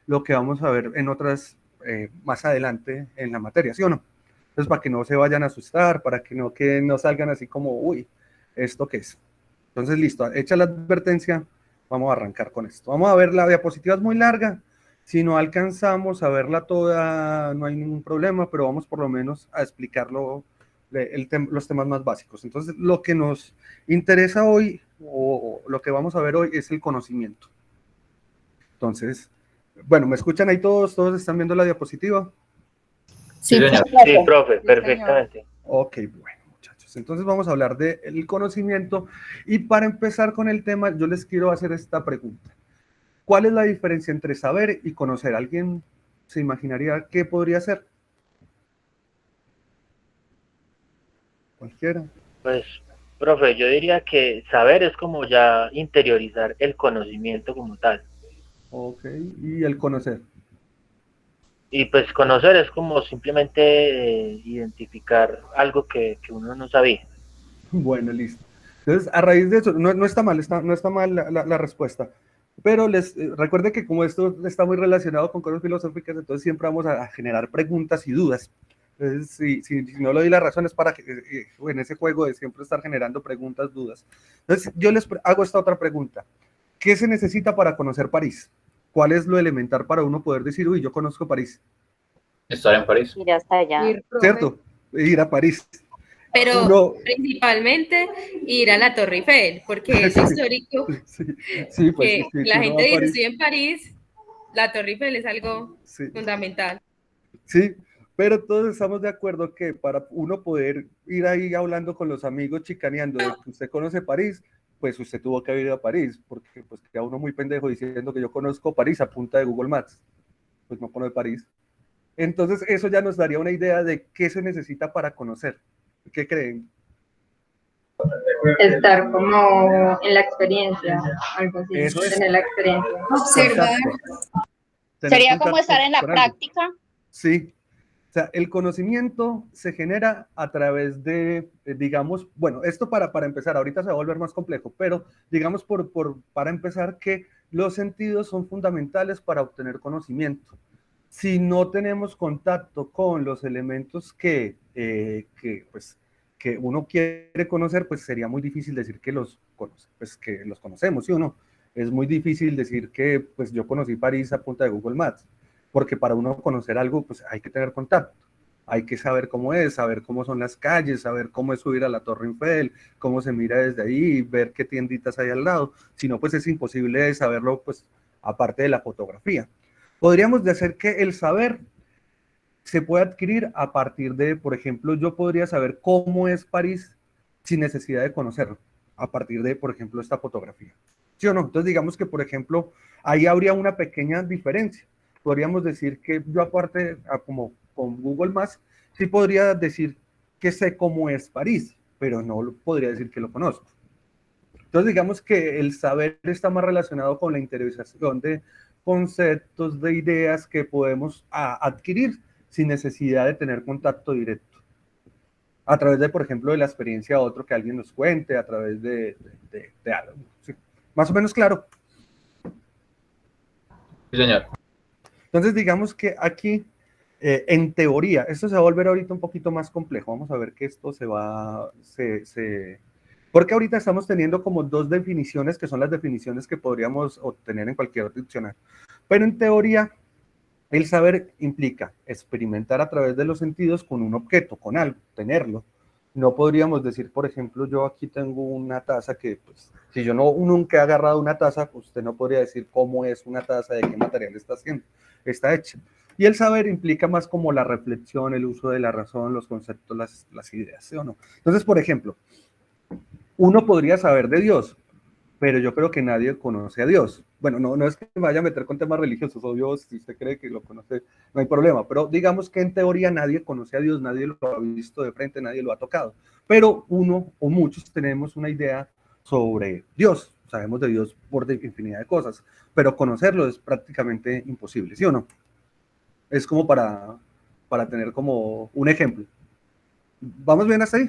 lo que vamos a ver en otras más adelante en la materia, ¿sí o no? Entonces, para que no se vayan a asustar, para que no salgan así como, uy, ¿esto qué es? Entonces, listo, hecha la advertencia, vamos a arrancar con esto. Vamos a ver, la diapositiva es muy larga, si no alcanzamos a verla toda, no hay ningún problema, pero vamos por lo menos a explicarlo, los temas más básicos. Entonces, lo que nos interesa hoy, o lo que vamos a ver hoy, es el conocimiento. Entonces, bueno, ¿me escuchan ahí todos? ¿Todos están viendo la diapositiva? Sí, señor. Sí, profe, perfectamente. Ok, bueno, muchachos. Entonces vamos a hablar del conocimiento. Y para empezar con el tema, yo les quiero hacer esta pregunta. ¿Cuál es la diferencia entre saber y conocer? ¿Alguien se imaginaría qué podría ser? Cualquiera. Pues, profe, yo diría que saber es como ya interiorizar el conocimiento como tal. Ok, y el conocer. Y pues conocer es como simplemente identificar algo que uno no sabía. Bueno, listo. Entonces, a raíz de eso, no está mal, no está mal la respuesta. Pero recuerde que como esto está muy relacionado con cosas filosóficas, entonces siempre vamos a generar preguntas y dudas. Entonces, si no le doy la razón es para que en ese juego de siempre estar generando preguntas, dudas. Entonces, yo les hago esta otra pregunta. ¿Qué se necesita para conocer París? ¿Cuál es lo elemental para uno poder decir, uy, yo conozco París? Estar en París. Ir hasta allá. ¿Cierto? Ir a París. Pero Uno, principalmente ir a la Torre Eiffel, porque es histórico sí, pues que sí, la uno va gente a dice, París. estoy en París, la Torre Eiffel es algo fundamental. Sí, pero todos estamos de acuerdo que para uno poder ir ahí hablando con los amigos, chicaneando de que usted conoce París, pues usted tuvo que ir a París, porque pues queda uno muy pendejo diciendo que yo conozco París a punta de Google Maps, pues no conoce París. Entonces eso ya nos daría una idea de qué se necesita para conocer. ¿Qué creen? Estar como en la experiencia, algo así, Eso es. tener la experiencia. Observar. Sería como estar en la práctica. Sí. O sea, el conocimiento se genera a través de, digamos, bueno, esto para empezar, ahorita se va a volver más complejo, pero digamos para empezar que los sentidos son fundamentales para obtener conocimiento. Si no tenemos contacto con los elementos pues, que uno quiere conocer, pues sería muy difícil decir que que los conocemos, ¿sí o no? Es muy difícil decir que pues yo conocí París a punta de Google Maps, porque para uno conocer algo, pues hay que tener contacto. Hay que saber cómo es, saber cómo son las calles, saber cómo es subir a la Torre Eiffel, cómo se mira desde ahí, ver qué tienditas hay al lado. Si no, pues es imposible saberlo, pues aparte de la fotografía. Podríamos decir que el saber se puede adquirir a partir de, por ejemplo, yo podría saber cómo es París sin necesidad de conocerlo, a partir de, por ejemplo, esta fotografía. ¿Sí o no? Entonces, digamos que, por ejemplo, ahí habría una pequeña diferencia. Podríamos decir que yo, aparte, como con Google Maps, sí podría decir que sé cómo es París, pero no podría decir que lo conozco. Entonces, digamos que el saber está más relacionado con la interiorización de conceptos, de ideas que podemos adquirir sin necesidad de tener contacto directo. A través de, por ejemplo, de la experiencia de otro que alguien nos cuente, a través de algo. ¿Sí? Más o menos claro. Sí, señor. Entonces, digamos que aquí, en teoría, esto se va a volver ahorita un poquito más complejo. Vamos a ver que esto porque ahorita estamos teniendo como dos definiciones que son las definiciones que podríamos obtener en cualquier diccionario. Pero en teoría, el saber implica experimentar a través de los sentidos con un objeto, con algo, tenerlo. No podríamos decir, por ejemplo, yo aquí tengo una taza que, pues, si yo nunca he agarrado una taza, pues usted no podría decir cómo es una taza, de qué material está hecha. Y el saber implica más como la reflexión, el uso de la razón, los conceptos, las ideas, ¿sí o no? Entonces, por ejemplo, uno podría saber de Dios, pero yo creo que nadie conoce a Dios. Bueno, no es que me vaya a meter con temas religiosos, o Dios, si usted cree que lo conoce, no hay problema, pero digamos que en teoría nadie conoce a Dios, nadie lo ha visto de frente, nadie lo ha tocado, pero uno o muchos tenemos una idea sobre Dios, sabemos de Dios por infinidad de cosas, pero conocerlo es prácticamente imposible, ¿sí o no? Es como para tener como un ejemplo. ¿Vamos bien hasta ahí?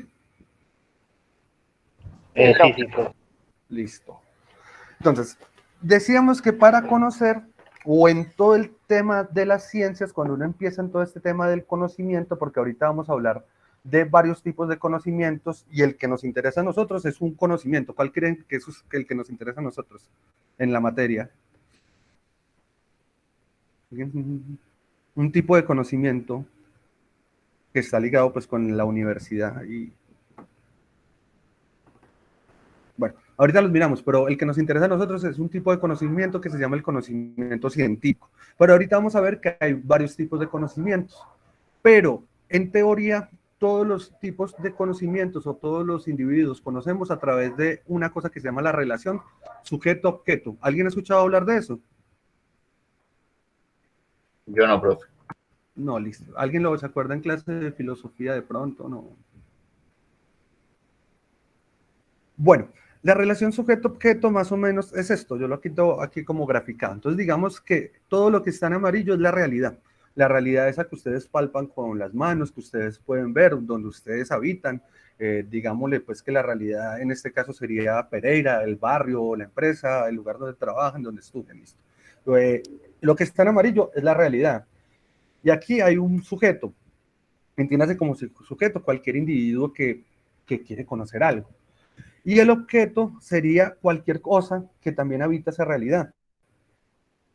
Sí, sí, profe. Listo. Entonces, decíamos que para conocer o en todo el tema de las ciencias, cuando uno empieza en todo este tema del conocimiento, porque ahorita vamos a hablar de varios tipos de conocimientos y el que nos interesa a nosotros es un conocimiento. ¿Cuál creen que es el que nos interesa a nosotros en la materia? Un tipo de conocimiento que está ligado pues con la universidad y bueno, ahorita los miramos, pero el que nos interesa a nosotros es un tipo de conocimiento que se llama el conocimiento científico. Pero ahorita vamos a ver que hay varios tipos de conocimientos, pero en teoría todos los tipos de conocimientos o todos los individuos conocemos a través de una cosa que se llama la relación sujeto-objeto. ¿Alguien ha escuchado hablar de eso? Yo no, profe. No, listo. ¿Alguien se acuerda en clase de filosofía de pronto? No. Bueno, la relación sujeto-objeto más o menos es esto. Yo lo quito aquí como graficado. Entonces digamos que todo lo que está en amarillo es la realidad. La realidad esa que ustedes palpan con las manos, que ustedes pueden ver, donde ustedes habitan. Digámosle pues que la realidad en este caso sería Pereira, el barrio, la empresa, el lugar donde trabajan, donde estudian. Listo. Lo que está en amarillo es la realidad. Y aquí hay un sujeto. Entiéndase como sujeto cualquier individuo que quiere conocer algo. Y el objeto sería cualquier cosa que también habita esa realidad.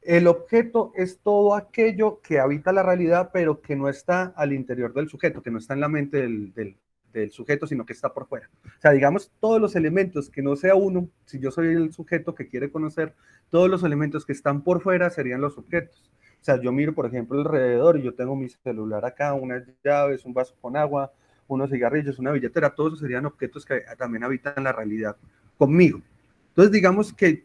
El objeto es todo aquello que habita la realidad, pero que no está al interior del sujeto, que no está en la mente del sujeto, sino que está por fuera. O sea, digamos, todos los elementos que no sea uno, si yo soy el sujeto que quiere conocer, todos los elementos que están por fuera serían los objetos. O sea, yo miro, por ejemplo, alrededor y yo tengo mi celular acá, unas llaves, un vaso con agua, unos cigarrillos, una billetera, todos esos serían objetos que también habitan la realidad conmigo. Entonces, digamos que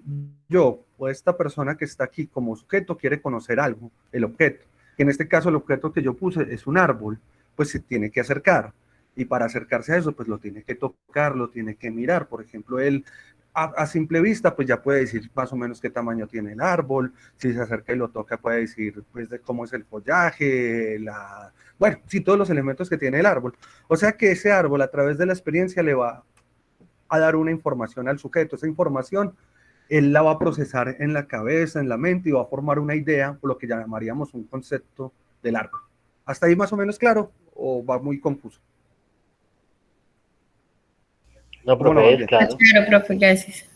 yo o esta persona que está aquí como sujeto quiere conocer algo, el objeto, que en este caso el objeto que yo puse es un árbol, pues se tiene que acercar, y para acercarse a eso, pues lo tiene que tocar, lo tiene que mirar. Por ejemplo, él a simple vista, pues ya puede decir más o menos qué tamaño tiene el árbol. Si se acerca y lo toca, puede decir pues de cómo es el follaje, bueno, sí, todos los elementos que tiene el árbol. O sea que ese árbol a través de la experiencia le va a dar una información al sujeto. Esa información él la va a procesar en la cabeza, en la mente, y va a formar una idea, o lo que llamaríamos un concepto del árbol. ¿Hasta ahí más o menos claro o va muy confuso? No, profe, es claro. Claro, profe, gracias.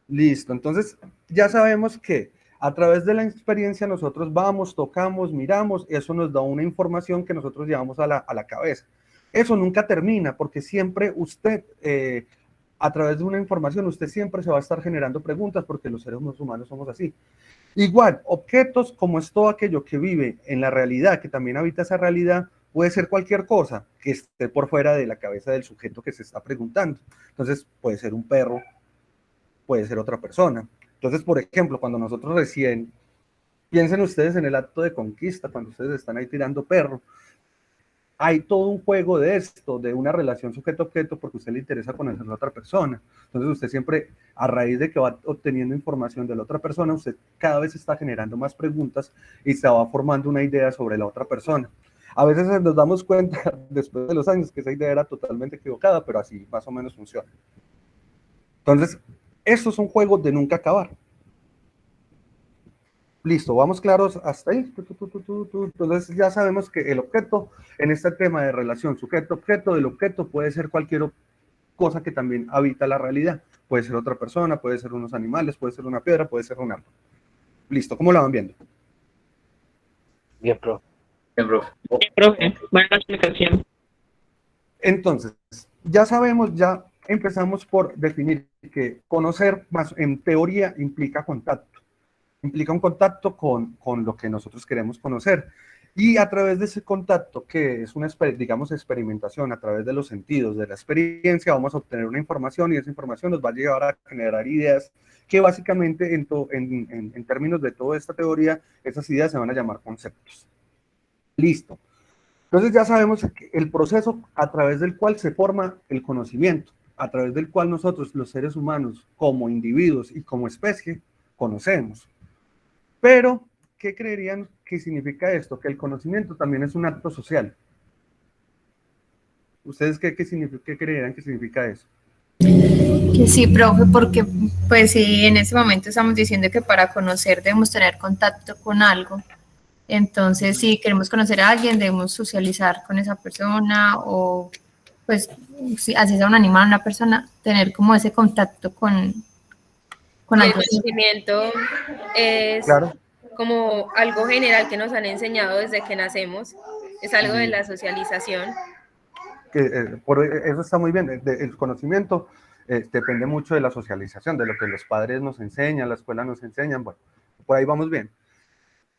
Listo, entonces ya sabemos que a través de la experiencia nosotros vamos, tocamos, miramos, y eso nos da una información que nosotros llevamos a la cabeza. Eso nunca termina, porque siempre usted, a través de una información, usted siempre se va a estar generando preguntas, porque los seres humanos somos así. Igual, objetos como es todo aquello que vive en la realidad, que también habita esa realidad, puede ser cualquier cosa que esté por fuera de la cabeza del sujeto que se está preguntando. Entonces, puede ser un perro, puede ser otra persona. Entonces, por ejemplo, cuando nosotros recién, piensen ustedes en el acto de conquista, cuando ustedes están ahí tirando perro, hay todo un juego de esto, de una relación sujeto-objeto, porque a usted le interesa conocer a la otra persona. Entonces usted siempre, a raíz de que va obteniendo información de la otra persona, usted cada vez está generando más preguntas y se va formando una idea sobre la otra persona. A veces nos damos cuenta, después de los años, que esa idea era totalmente equivocada, pero así más o menos funciona. Entonces, esto es un juego de nunca acabar. Listo, vamos claros hasta ahí. Entonces ya sabemos que el objeto, en este tema de relación sujeto-objeto, del objeto puede ser cualquier cosa que también habita la realidad. Puede ser otra persona, puede ser unos animales, puede ser una piedra, puede ser un árbol. Listo, ¿cómo la van viendo? Bien, profe. Bien, profe. Bien, profe, buena explicación. Entonces, ya sabemos, ya empezamos por definir que conocer más en teoría implica contacto. Implica un contacto con lo que nosotros queremos conocer. Y a través de ese contacto, que es una, digamos, experimentación a través de los sentidos, de la experiencia, vamos a obtener una información y esa información nos va a llevar a generar ideas que básicamente en términos de toda esta teoría, esas ideas se van a llamar conceptos. Listo. Entonces ya sabemos el proceso a través del cual se forma el conocimiento, a través del cual nosotros, los seres humanos, como individuos y como especie, conocemos. Pero, ¿qué creerían que significa esto? Que el conocimiento también es un acto social. ¿Ustedes qué creerían que significa eso? Que sí, profe, porque pues sí, en ese momento estamos diciendo que para conocer debemos tener contacto con algo. Entonces, si queremos conocer a alguien, debemos socializar con esa persona o, pues, si así sea un animal, una persona, tener como ese contacto con Y el alguien. conocimiento es Claro. como algo general que nos han enseñado desde que nacemos. Es algo de la socialización. Por eso está muy bien. El conocimiento depende mucho de la socialización, de lo que los padres nos enseñan, la escuela nos enseñan. Bueno, por ahí vamos bien.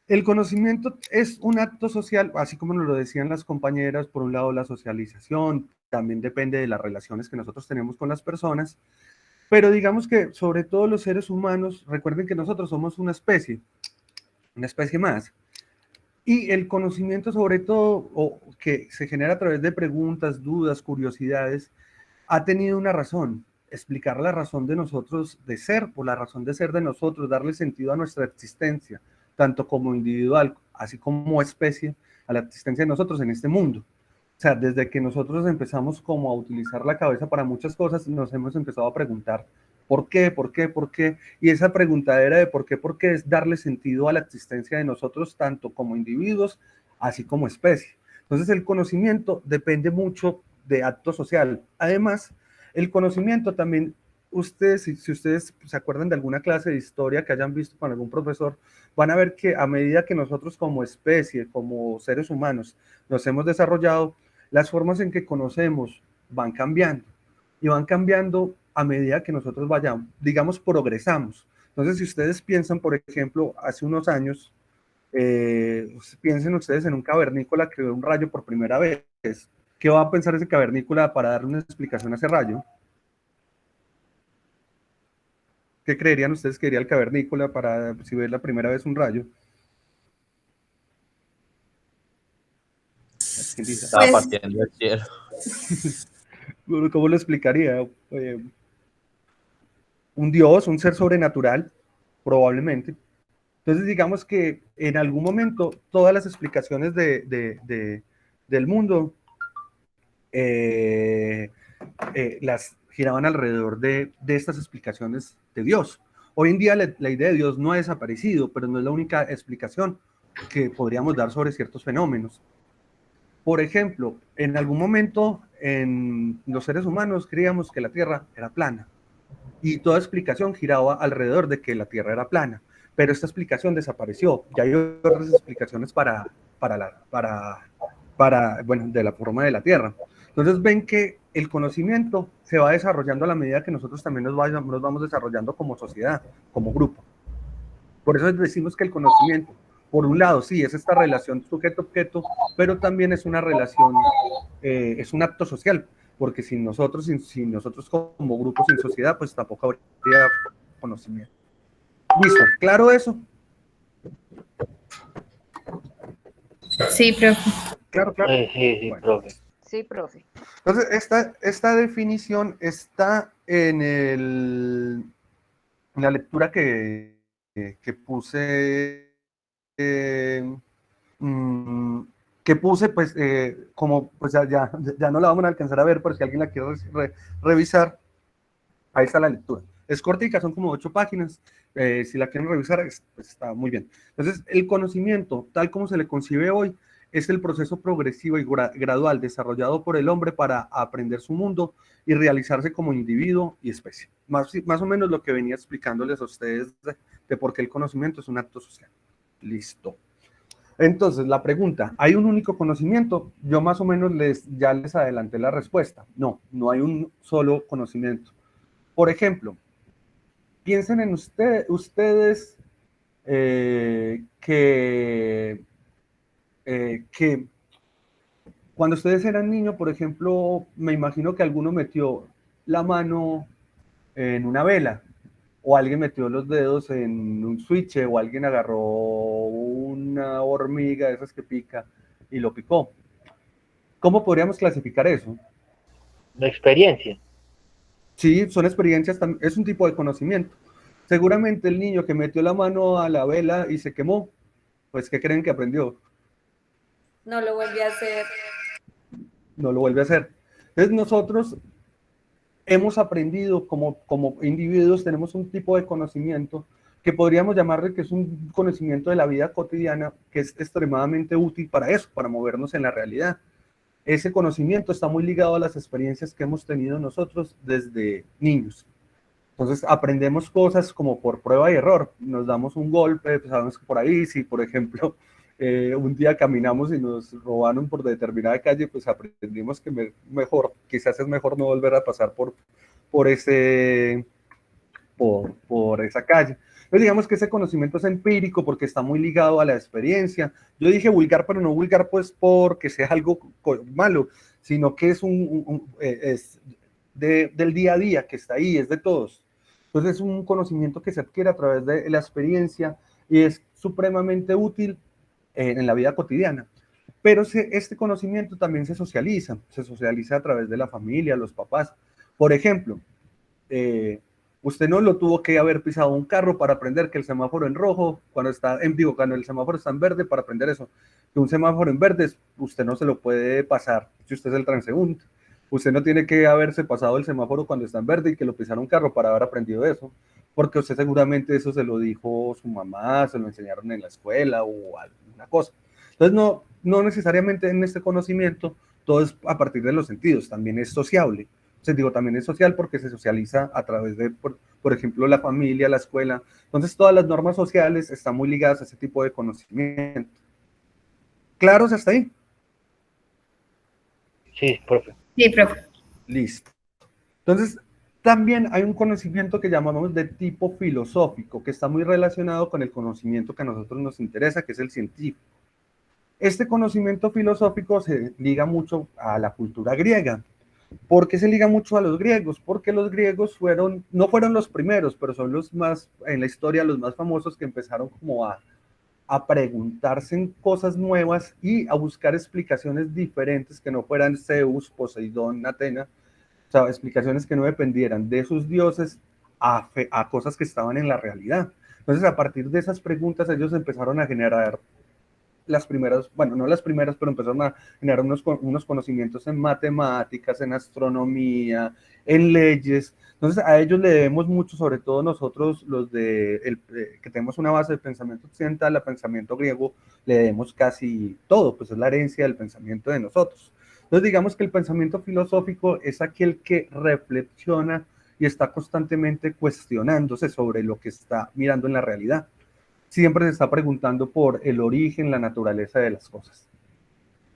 El conocimiento es un acto social, así como nos lo decían las compañeras, por un lado la socialización, también depende de las relaciones que nosotros tenemos con las personas, pero digamos que sobre todo los seres humanos, recuerden que nosotros somos una especie más, y el conocimiento sobre todo, o que se genera a través de preguntas, dudas, curiosidades, ha tenido una razón, explicar la razón de nosotros de ser, o la razón de ser de nosotros, darle sentido a nuestra existencia, tanto como individual, así como especie, a la existencia de nosotros en este mundo. O sea, desde que nosotros empezamos como a utilizar la cabeza para muchas cosas, nos hemos empezado a preguntar ¿por qué? ¿Por qué? ¿Por qué? Y esa preguntadera de ¿por qué es darle sentido a la existencia de nosotros, tanto como individuos, así como especie. Entonces, el conocimiento depende mucho de acto social. Además, el conocimiento también, ustedes, si ustedes se acuerdan de alguna clase de historia que hayan visto con algún profesor, van a ver que a medida que nosotros como especie, como seres humanos, nos hemos desarrollado, las formas en que conocemos van cambiando. Y van cambiando a medida que nosotros vayamos, digamos, progresamos. Entonces, si ustedes piensan, por ejemplo, hace unos años, piensen ustedes en un cavernícola que ve un rayo por primera vez. ¿Qué va a pensar ese cavernícola para darle una explicación a ese rayo? ¿Qué creerían ustedes que diría el cavernícola para si ve la primera vez un rayo? Estaba partiendo el cielo. ¿Cómo lo explicaría? Un dios, un ser sobrenatural, probablemente. Entonces, digamos que en algún momento todas las explicaciones del mundo las giraban alrededor de estas explicaciones de Dios. Hoy en día la idea de Dios no ha desaparecido, pero no es la única explicación que podríamos dar sobre ciertos fenómenos. Por ejemplo, en algún momento en los seres humanos creíamos que la Tierra era plana y toda explicación giraba alrededor de que la Tierra era plana, pero esta explicación desapareció. Ya hay otras explicaciones bueno, de la forma de la Tierra. Entonces ven que el conocimiento se va desarrollando a la medida que nosotros también nos vamos desarrollando como sociedad, como grupo. Por eso decimos que el conocimiento, por un lado, sí, es esta relación sujeto-objeto, pero también es una relación, es un acto social, porque sin nosotros como grupo, sin sociedad, pues tampoco habría conocimiento. ¿Listo? ¿Claro eso? Sí, profe. Claro. Sí, bueno. Profe. Sí, profe. Entonces, esta definición está en la lectura que puse, pues, como pues ya no la vamos a alcanzar a ver, pero si alguien la quiere revisar, ahí está la lectura. Es cortica, son como 8 páginas. Si la quieren revisar, pues está muy bien. Entonces, el conocimiento, tal como se le concibe hoy, es el proceso progresivo y gradual desarrollado por el hombre para aprender su mundo y realizarse como individuo y especie. Más o menos lo que venía explicándoles a ustedes de por qué el conocimiento es un acto social. Listo. Entonces, la pregunta, ¿hay un único conocimiento? Yo más o menos ya les adelanté la respuesta. No hay un solo conocimiento. Por ejemplo, piensen en ustedes que cuando ustedes eran niños, por ejemplo, me imagino que alguno metió la mano en una vela, o alguien metió los dedos en un switch, o alguien agarró una hormiga de esas que pica y lo picó. ¿Cómo podríamos clasificar eso? La experiencia. Sí, son experiencias, es un tipo de conocimiento. Seguramente el niño que metió la mano a la vela y se quemó, pues ¿qué creen que aprendió? No lo vuelve a hacer. No lo vuelve a hacer. Entonces nosotros hemos aprendido como individuos, tenemos un tipo de conocimiento que podríamos llamarle que es un conocimiento de la vida cotidiana que es extremadamente útil para eso, para movernos en la realidad. Ese conocimiento está muy ligado a las experiencias que hemos tenido nosotros desde niños. Entonces aprendemos cosas como por prueba y error. Nos damos un golpe, pues sabemos que por ahí, si por ejemplo un día caminamos y nos robaron por determinada calle, pues aprendimos que quizás es mejor no volver a pasar por esa calle. Entonces digamos que ese conocimiento es empírico porque está muy ligado a la experiencia. Yo dije vulgar, pero no vulgar pues porque sea algo malo, sino que es es del día a día, que está ahí, es de todos. Entonces es un conocimiento que se adquiere a través de la experiencia y es supremamente útil en la vida cotidiana. Pero este conocimiento también se socializa a través de la familia, los papás. Por ejemplo, usted no lo tuvo que haber pisado un carro para aprender que el semáforo en rojo, cuando el semáforo está en verde, para aprender eso, que un semáforo en verde, usted no se lo puede pasar si usted es el transeúnte. Usted no tiene que haberse pasado el semáforo cuando está en verde y que lo pisara un carro para haber aprendido eso, porque usted seguramente eso se lo dijo su mamá, se lo enseñaron en la escuela o alguna cosa. Entonces no necesariamente en este conocimiento todo es a partir de los sentidos, también es sociable. También es social porque se socializa a través de, por ejemplo, la familia, la escuela. Entonces, todas las normas sociales están muy ligadas a ese tipo de conocimiento. ¿Claros hasta ahí? Sí, profe. Sí, profe. Listo. Entonces, también hay un conocimiento que llamamos de tipo filosófico, que está muy relacionado con el conocimiento que a nosotros nos interesa, que es el científico. Este conocimiento filosófico se liga mucho a la cultura griega. ¿Por qué se liga mucho a los griegos? Porque los griegos no fueron los primeros, pero son los más, en la historia, los más famosos que empezaron como a preguntarse en cosas nuevas y a buscar explicaciones diferentes que no fueran Zeus, Poseidón, Atena, o sea, explicaciones que no dependieran de sus dioses a cosas que estaban en la realidad. Entonces, a partir de esas preguntas, ellos empezaron a generar las primeras, bueno, no las primeras, pero empezaron a generar unos conocimientos en matemáticas, en astronomía, en leyes. Entonces a ellos le debemos mucho, sobre todo nosotros los que tenemos una base de pensamiento occidental, al pensamiento griego, le debemos casi todo, pues es la herencia del pensamiento de nosotros. Entonces digamos que el pensamiento filosófico es aquel que reflexiona y está constantemente cuestionándose sobre lo que está mirando en la realidad. Siempre se está preguntando por el origen, la naturaleza de las cosas.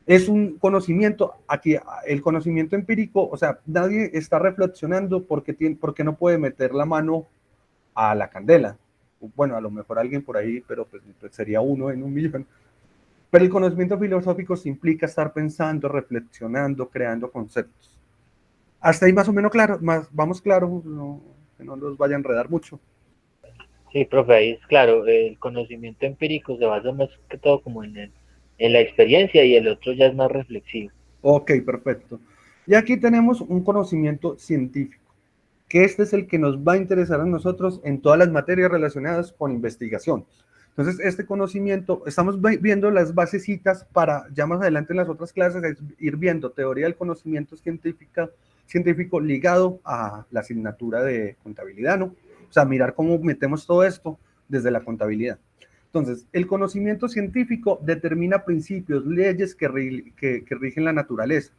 Es un conocimiento, aquí el conocimiento empírico, o sea, nadie está reflexionando porque no puede meter la mano a la candela. Bueno, a lo mejor alguien por ahí, pero pues sería uno en un millón. Pero el conocimiento filosófico se implica estar pensando, reflexionando, creando conceptos. Hasta ahí más o menos claro, vamos claro, que no nos vaya a enredar mucho. Sí, profe, ahí es claro, el conocimiento empírico se basa más que todo como en la experiencia y el otro ya es más reflexivo. Ok, perfecto. Y aquí tenemos un conocimiento científico, que este es el que nos va a interesar a nosotros en todas las materias relacionadas con investigación. Entonces, este conocimiento, estamos viendo las basecitas para, ya más adelante en las otras clases, ir viendo teoría del conocimiento científico ligado a la asignatura de contabilidad, ¿no? O sea, mirar cómo metemos todo esto desde la contabilidad. Entonces, el conocimiento científico determina principios, leyes que rigen la naturaleza,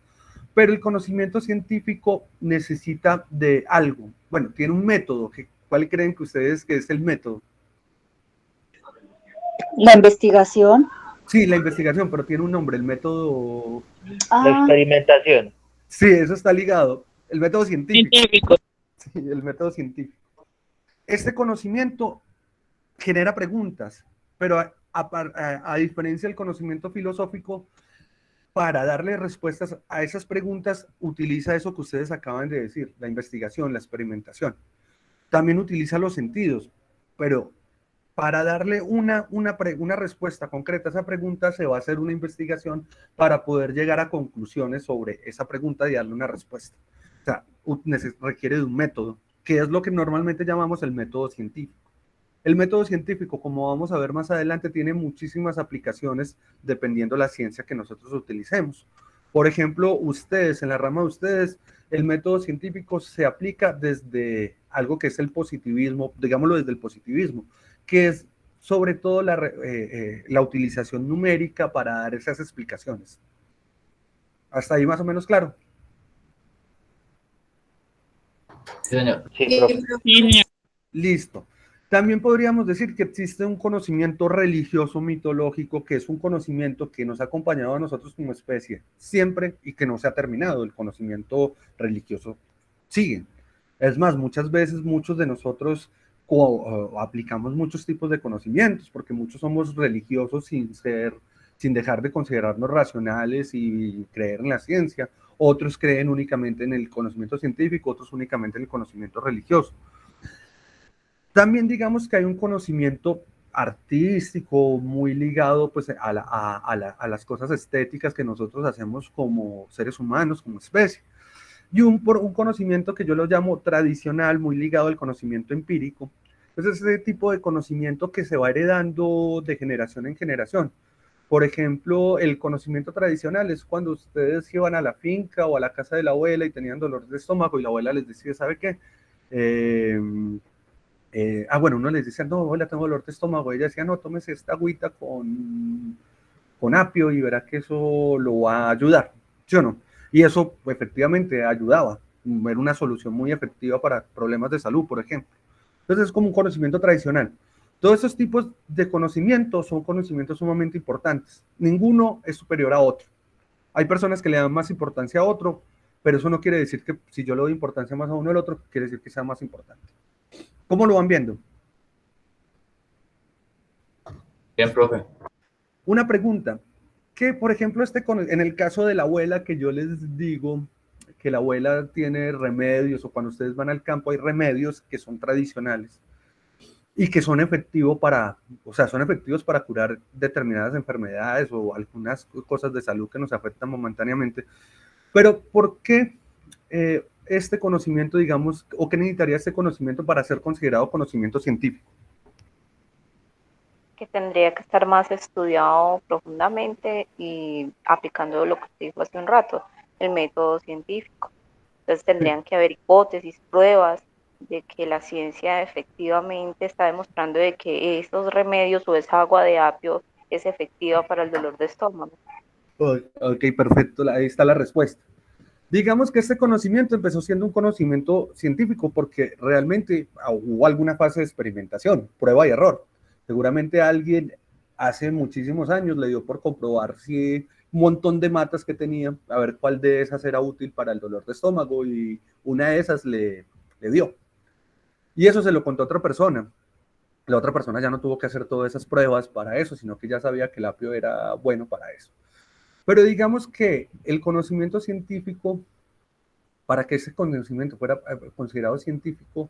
pero el conocimiento científico necesita de algo. Bueno, tiene un método. ¿Cuál creen que ustedes que es el método? La investigación. Sí, la investigación, pero tiene un nombre, el método... La experimentación. Sí, eso está ligado. El método científico. Sí, el método científico. Este conocimiento genera preguntas, pero a diferencia del conocimiento filosófico, para darle respuestas a esas preguntas, utiliza eso que ustedes acaban de decir, la investigación, la experimentación. También utiliza los sentidos, pero para darle una respuesta concreta a esa pregunta, se va a hacer una investigación para poder llegar a conclusiones sobre esa pregunta y darle una respuesta. O sea, requiere de un método, que es lo que normalmente llamamos el método científico. El método científico, como vamos a ver más adelante, tiene muchísimas aplicaciones dependiendo de la ciencia que nosotros utilicemos. Por ejemplo, ustedes, en la rama de ustedes, el método científico se aplica desde algo que es el positivismo, digámoslo desde el positivismo, que es sobre todo la utilización numérica para dar esas explicaciones. ¿Hasta ahí más o menos claro? Sí, señor. Sí, profe. Sí, señor. Listo. También podríamos decir que existe un conocimiento religioso mitológico, que es un conocimiento que nos ha acompañado a nosotros como especie siempre y que no se ha terminado. El conocimiento religioso sigue. Es más, muchas veces muchos de nosotros aplicamos muchos tipos de conocimientos, porque muchos somos religiosos sin dejar de considerarnos racionales y creer en la ciencia. Otros creen únicamente en el conocimiento científico, otros únicamente en el conocimiento religioso. También digamos que hay un conocimiento artístico muy ligado pues a las cosas estéticas que nosotros hacemos como seres humanos, como especie. Y un conocimiento que yo lo llamo tradicional, muy ligado al conocimiento empírico. Entonces, ese tipo de conocimiento que se va heredando de generación en generación. Por ejemplo, el conocimiento tradicional es cuando ustedes iban a la finca o a la casa de la abuela y tenían dolor de estómago y la abuela les decía, ¿sabe qué? Bueno, uno les decía, no, abuela, tengo dolor de estómago. Ella decía, no, tómese esta agüita con apio y verá que eso lo va a ayudar, ¿sí o no? Y eso efectivamente ayudaba, era una solución muy efectiva para problemas de salud, por ejemplo. Entonces es como un conocimiento tradicional. Todos esos tipos de conocimientos son conocimientos sumamente importantes. Ninguno es superior a otro. Hay personas que le dan más importancia a otro, pero eso no quiere decir que si yo le doy importancia más a uno al otro, quiere decir que sea más importante. ¿Cómo lo van viendo? Bien, profe. Una pregunta, que por ejemplo en el caso de la abuela que yo les digo que la abuela tiene remedios o cuando ustedes van al campo hay remedios que son tradicionales y que son efectivos son efectivos para curar determinadas enfermedades o algunas cosas de salud que nos afectan momentáneamente. Pero ¿por qué este conocimiento, digamos, o qué necesitaría este conocimiento para ser considerado conocimiento científico? Que tendría que estar más estudiado profundamente y aplicando lo que te dijo hace un rato, el método científico. Entonces tendrían que haber hipótesis, pruebas de que la ciencia efectivamente está demostrando de que estos remedios o esa agua de apio es efectiva para el dolor de estómago. Ok, perfecto, ahí está la respuesta. Digamos que este conocimiento empezó siendo un conocimiento científico porque realmente hubo alguna fase de experimentación, prueba y error. Seguramente alguien hace muchísimos años le dio por comprobar si un montón de matas que tenía, a ver cuál de esas era útil para el dolor de estómago y una de esas le dio. Y eso se lo contó a otra persona. La otra persona ya no tuvo que hacer todas esas pruebas para eso, sino que ya sabía que el apio era bueno para eso. Pero digamos que el conocimiento científico, para que ese conocimiento fuera considerado científico,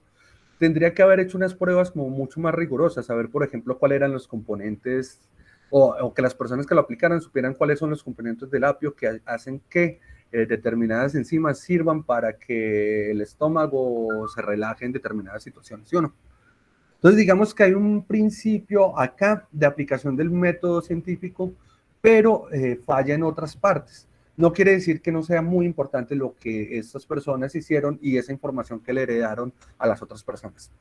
tendría que haber hecho unas pruebas como mucho más rigurosas, saber, por ejemplo, cuáles eran los componentes, o que las personas que lo aplicaran supieran cuáles son los componentes del apio que hacen que determinadas enzimas sirvan para que el estómago se relaje en determinadas situaciones, ¿sí o no? Entonces, digamos que hay un principio acá de aplicación del método científico, pero falla en otras partes. No quiere decir que no sea muy importante lo que estas personas hicieron y esa información que le heredaron a las otras personas.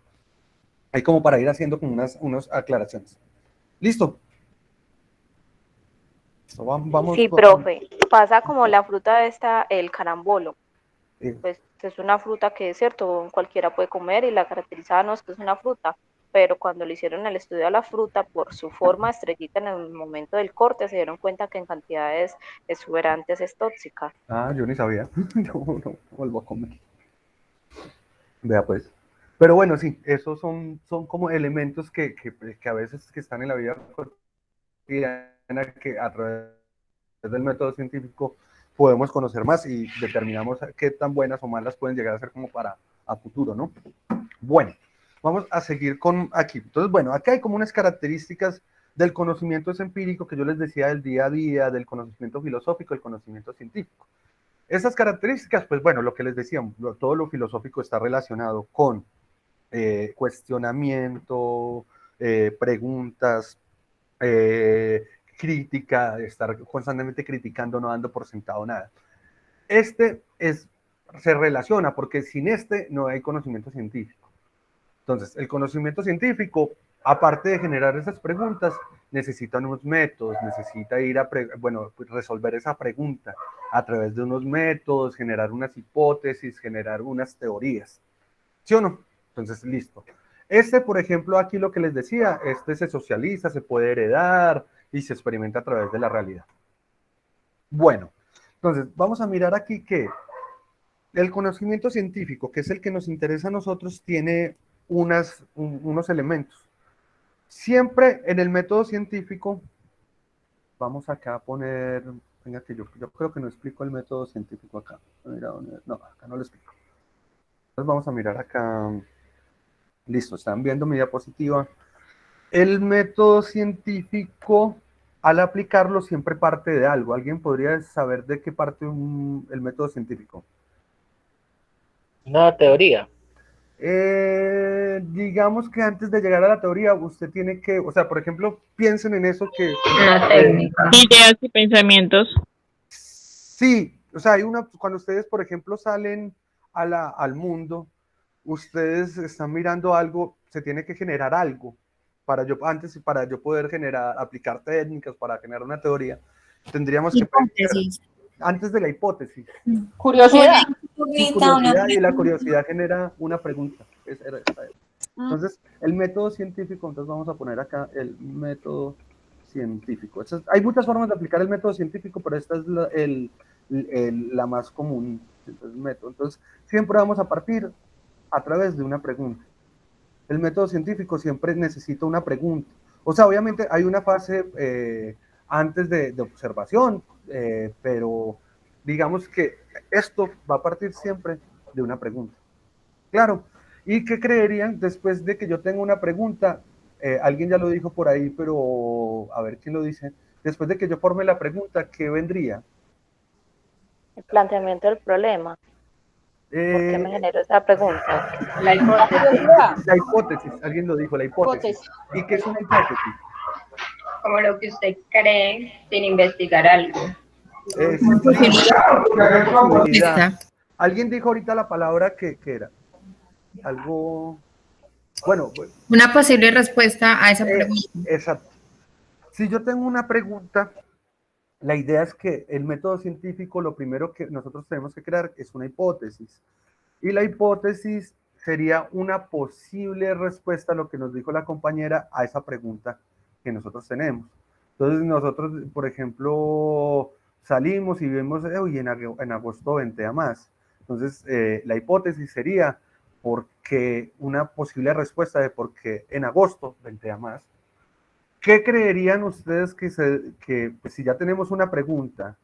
Hay como para ir haciendo como unas aclaraciones. ¿Listo? Vamos Sí, profe, pasa como la fruta esta, el carambolo. Pues es una fruta que es cierto, cualquiera puede comer y la caracterizaban, no es que es una fruta, pero cuando le hicieron el estudio a la fruta, por su forma estrellita en el momento del corte, se dieron cuenta que en cantidades exuberantes es tóxica. Ah, yo ni sabía. Yo no vuelvo a comer. Vea pues. Pero bueno, sí, esos son como elementos que a veces que están en la vida cotidiana que a través del método científico podemos conocer más y determinamos qué tan buenas o malas pueden llegar a ser como para a futuro, ¿no? Bueno, vamos a seguir con aquí. Entonces, bueno, acá hay como unas características del conocimiento empírico que yo les decía del día a día, del conocimiento filosófico, el conocimiento científico. Esas características, pues bueno, lo que les decía, todo lo filosófico está relacionado con cuestionamiento, preguntas, crítica, de estar constantemente criticando, no dando por sentado nada. Se relaciona porque sin no hay conocimiento científico. Entonces, el conocimiento científico, aparte de generar esas preguntas, necesita unos métodos, necesita ir a resolver esa pregunta a través de unos métodos, generar unas hipótesis, generar unas teorías. ¿Sí o no? Entonces, listo. Por ejemplo, aquí lo que les decía, se socializa, se puede heredar y se experimenta a través de la realidad. Bueno, entonces, vamos a mirar aquí que el conocimiento científico, que es el que nos interesa a nosotros, tiene unos elementos. Siempre en el método científico, vamos acá a poner, venga que yo creo que no explico el método científico acá. No, acá no lo explico. Entonces vamos a mirar acá. Listo, están viendo mi diapositiva. El método científico, al aplicarlo, siempre parte de algo. ¿Alguien podría saber de qué parte el método científico? Una teoría. Digamos que antes de llegar a la teoría, usted tiene que, o sea, por ejemplo, piensen en eso que... Una técnica. Ideas y pensamientos. Sí, o sea, cuando ustedes, por ejemplo, salen al mundo, ustedes están mirando algo, se tiene que generar algo para yo poder aplicar técnicas para generar una teoría, tendríamos que antes de la hipótesis. Curiosidad. Sí, curiosidad, y la curiosidad genera una pregunta. Entonces, el método científico, entonces vamos a poner acá el método científico. Hay muchas formas de aplicar el método científico, pero esta es la más común. Entonces, siempre vamos a partir a través de una pregunta. El método científico siempre necesita una pregunta. O sea, obviamente hay una fase antes de observación, pero digamos que esto va a partir siempre de una pregunta. Claro. ¿Y qué creerían después de que yo tenga una pregunta? Alguien ya lo dijo por ahí, pero a ver quién lo dice. Después de que yo forme la pregunta, ¿qué vendría? El planteamiento del problema. ¿Por qué me generó esa pregunta? La hipótesis. La hipótesis, alguien lo dijo, la hipótesis. ¿Y qué es una hipótesis? Como lo que usted cree sin investigar algo. Alguien dijo ahorita la palabra que era algo, bueno. Una posible respuesta a esa pregunta. Exacto. Si yo tengo una pregunta, la idea es que el método científico, lo primero que nosotros tenemos que crear es una hipótesis. Y la hipótesis sería una posible respuesta a lo que nos dijo la compañera a esa pregunta que nosotros tenemos. Entonces nosotros, por ejemplo, salimos y vemos, uy, en agosto ventea más. Entonces la hipótesis sería porque una posible respuesta de por qué en agosto ventea más. ¿Qué creerían ustedes que pues, si ya tenemos una pregunta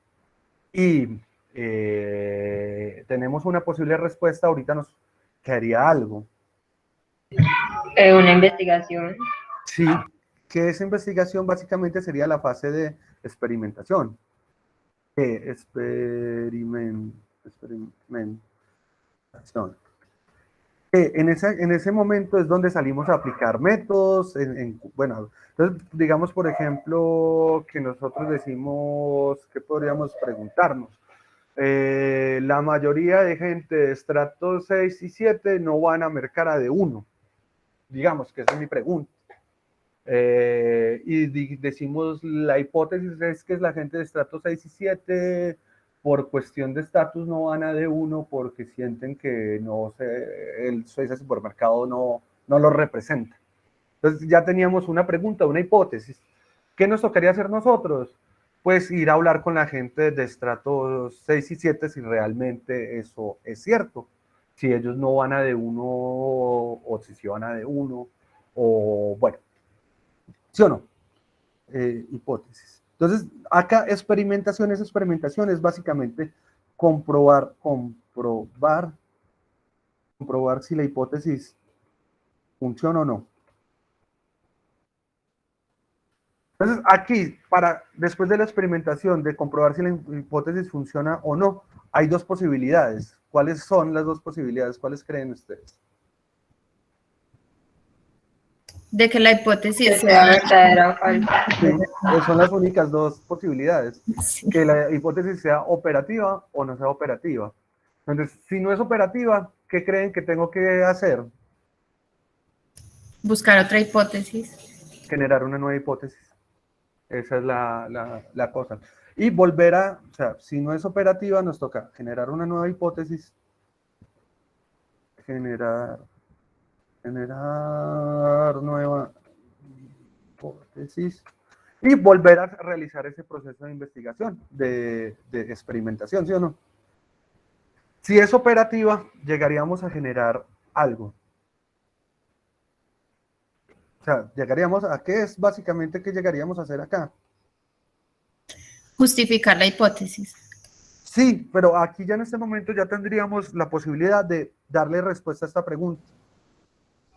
y tenemos una posible respuesta, ahorita nos quedaría algo? Una investigación. Sí, que esa investigación básicamente sería la fase de experimentación. Experimentación. En ese momento es donde salimos a aplicar métodos, bueno, entonces digamos por ejemplo que nosotros decimos, ¿qué podríamos preguntarnos? La mayoría de gente de estrato 6 y 7 no van a mercar a de 1, digamos que esa es mi pregunta. Y decimos, la hipótesis es que la gente de estrato 6 y 7 por cuestión de estatus no van a D1 porque sienten que ese supermercado no lo representa. Entonces ya teníamos una pregunta, una hipótesis. ¿Qué nos tocaría hacer nosotros? Pues ir a hablar con la gente de estratos 6 y 7 si realmente eso es cierto. Si ellos no van a D1 o si sí van a D1 o bueno. ¿Sí o no? Hipótesis. Entonces, acá experimentación es básicamente comprobar si la hipótesis funciona o no. Entonces, aquí, después de la experimentación, de comprobar si la hipótesis funciona o no, hay dos posibilidades. ¿Cuáles son las dos posibilidades? ¿Cuáles creen ustedes? De que la hipótesis Que sea sea... verdadera o falsa. Sí, son las únicas dos posibilidades. Sí. Que la hipótesis sea operativa o no sea operativa. Entonces, si no es operativa, ¿qué creen que tengo que hacer? Buscar otra hipótesis. Generar una nueva hipótesis. Esa es la cosa. Y volver a, o sea, si no es operativa, nos toca generar una nueva hipótesis, generar nueva hipótesis y volver a realizar ese proceso de investigación, de experimentación, ¿sí o no? Si es operativa, llegaríamos a generar algo. O sea, llegaríamos a qué es básicamente que llegaríamos a hacer acá. Justificar la hipótesis. Sí, pero aquí ya en este momento ya tendríamos la posibilidad de darle respuesta a esta pregunta,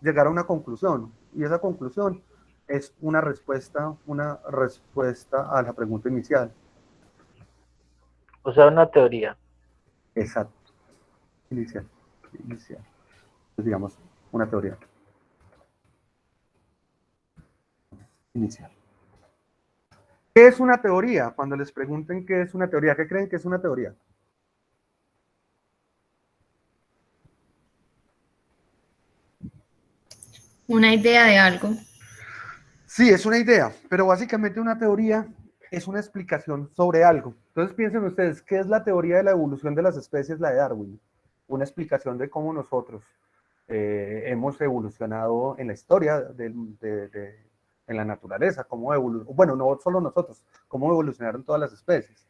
llegar a una conclusión, y esa conclusión es una respuesta a la pregunta inicial. O sea, una teoría. Exacto. Inicial. Pues digamos, una teoría. Inicial. ¿Qué es una teoría? Cuando les pregunten qué es una teoría, ¿qué creen que es una teoría? Una idea de algo. Sí, es una idea, pero básicamente una teoría es una explicación sobre algo. Entonces piensen ustedes, ¿qué es la teoría de la evolución de las especies, la de Darwin? Una explicación de cómo nosotros hemos evolucionado en la historia, en la naturaleza, cómo bueno, no solo nosotros, cómo evolucionaron todas las especies.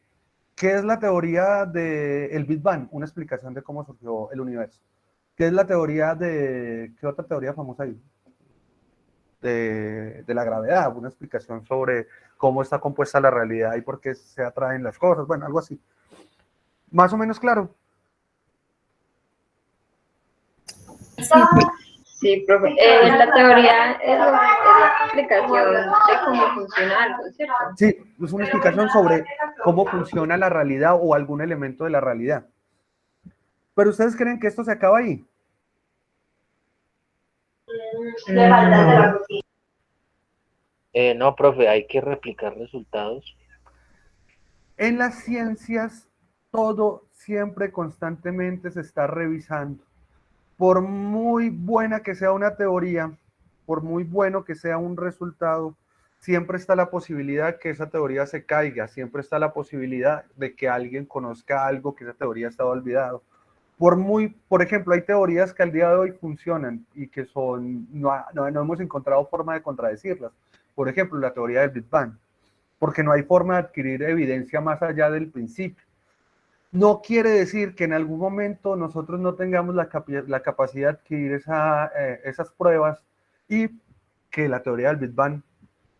¿Qué es la teoría del Big Bang? Una explicación de cómo surgió el universo. ¿Qué es la teoría qué otra teoría famosa hay? De la gravedad, una explicación sobre cómo está compuesta la realidad y por qué se atraen las cosas, bueno, algo así. Más o menos claro. Sí, profe. La teoría es la explicación de cómo funciona algo, ¿cierto? Sí, es una explicación sobre cómo funciona la realidad o algún elemento de la realidad. Pero ¿ustedes creen que esto se acaba ahí? No, profe, hay que replicar resultados. En las ciencias, todo siempre constantemente se está revisando. Por muy buena que sea una teoría, por muy bueno que sea un resultado, siempre está la posibilidad que esa teoría se caiga, siempre está la posibilidad de que alguien conozca algo que esa teoría estaba olvidado. Por ejemplo, hay teorías que al día de hoy funcionan y que no hemos encontrado forma de contradecirlas. Por ejemplo, la teoría del Big Bang, porque no hay forma de adquirir evidencia más allá del principio. No quiere decir que en algún momento nosotros no tengamos la capacidad de adquirir esas pruebas y que la teoría del Big Bang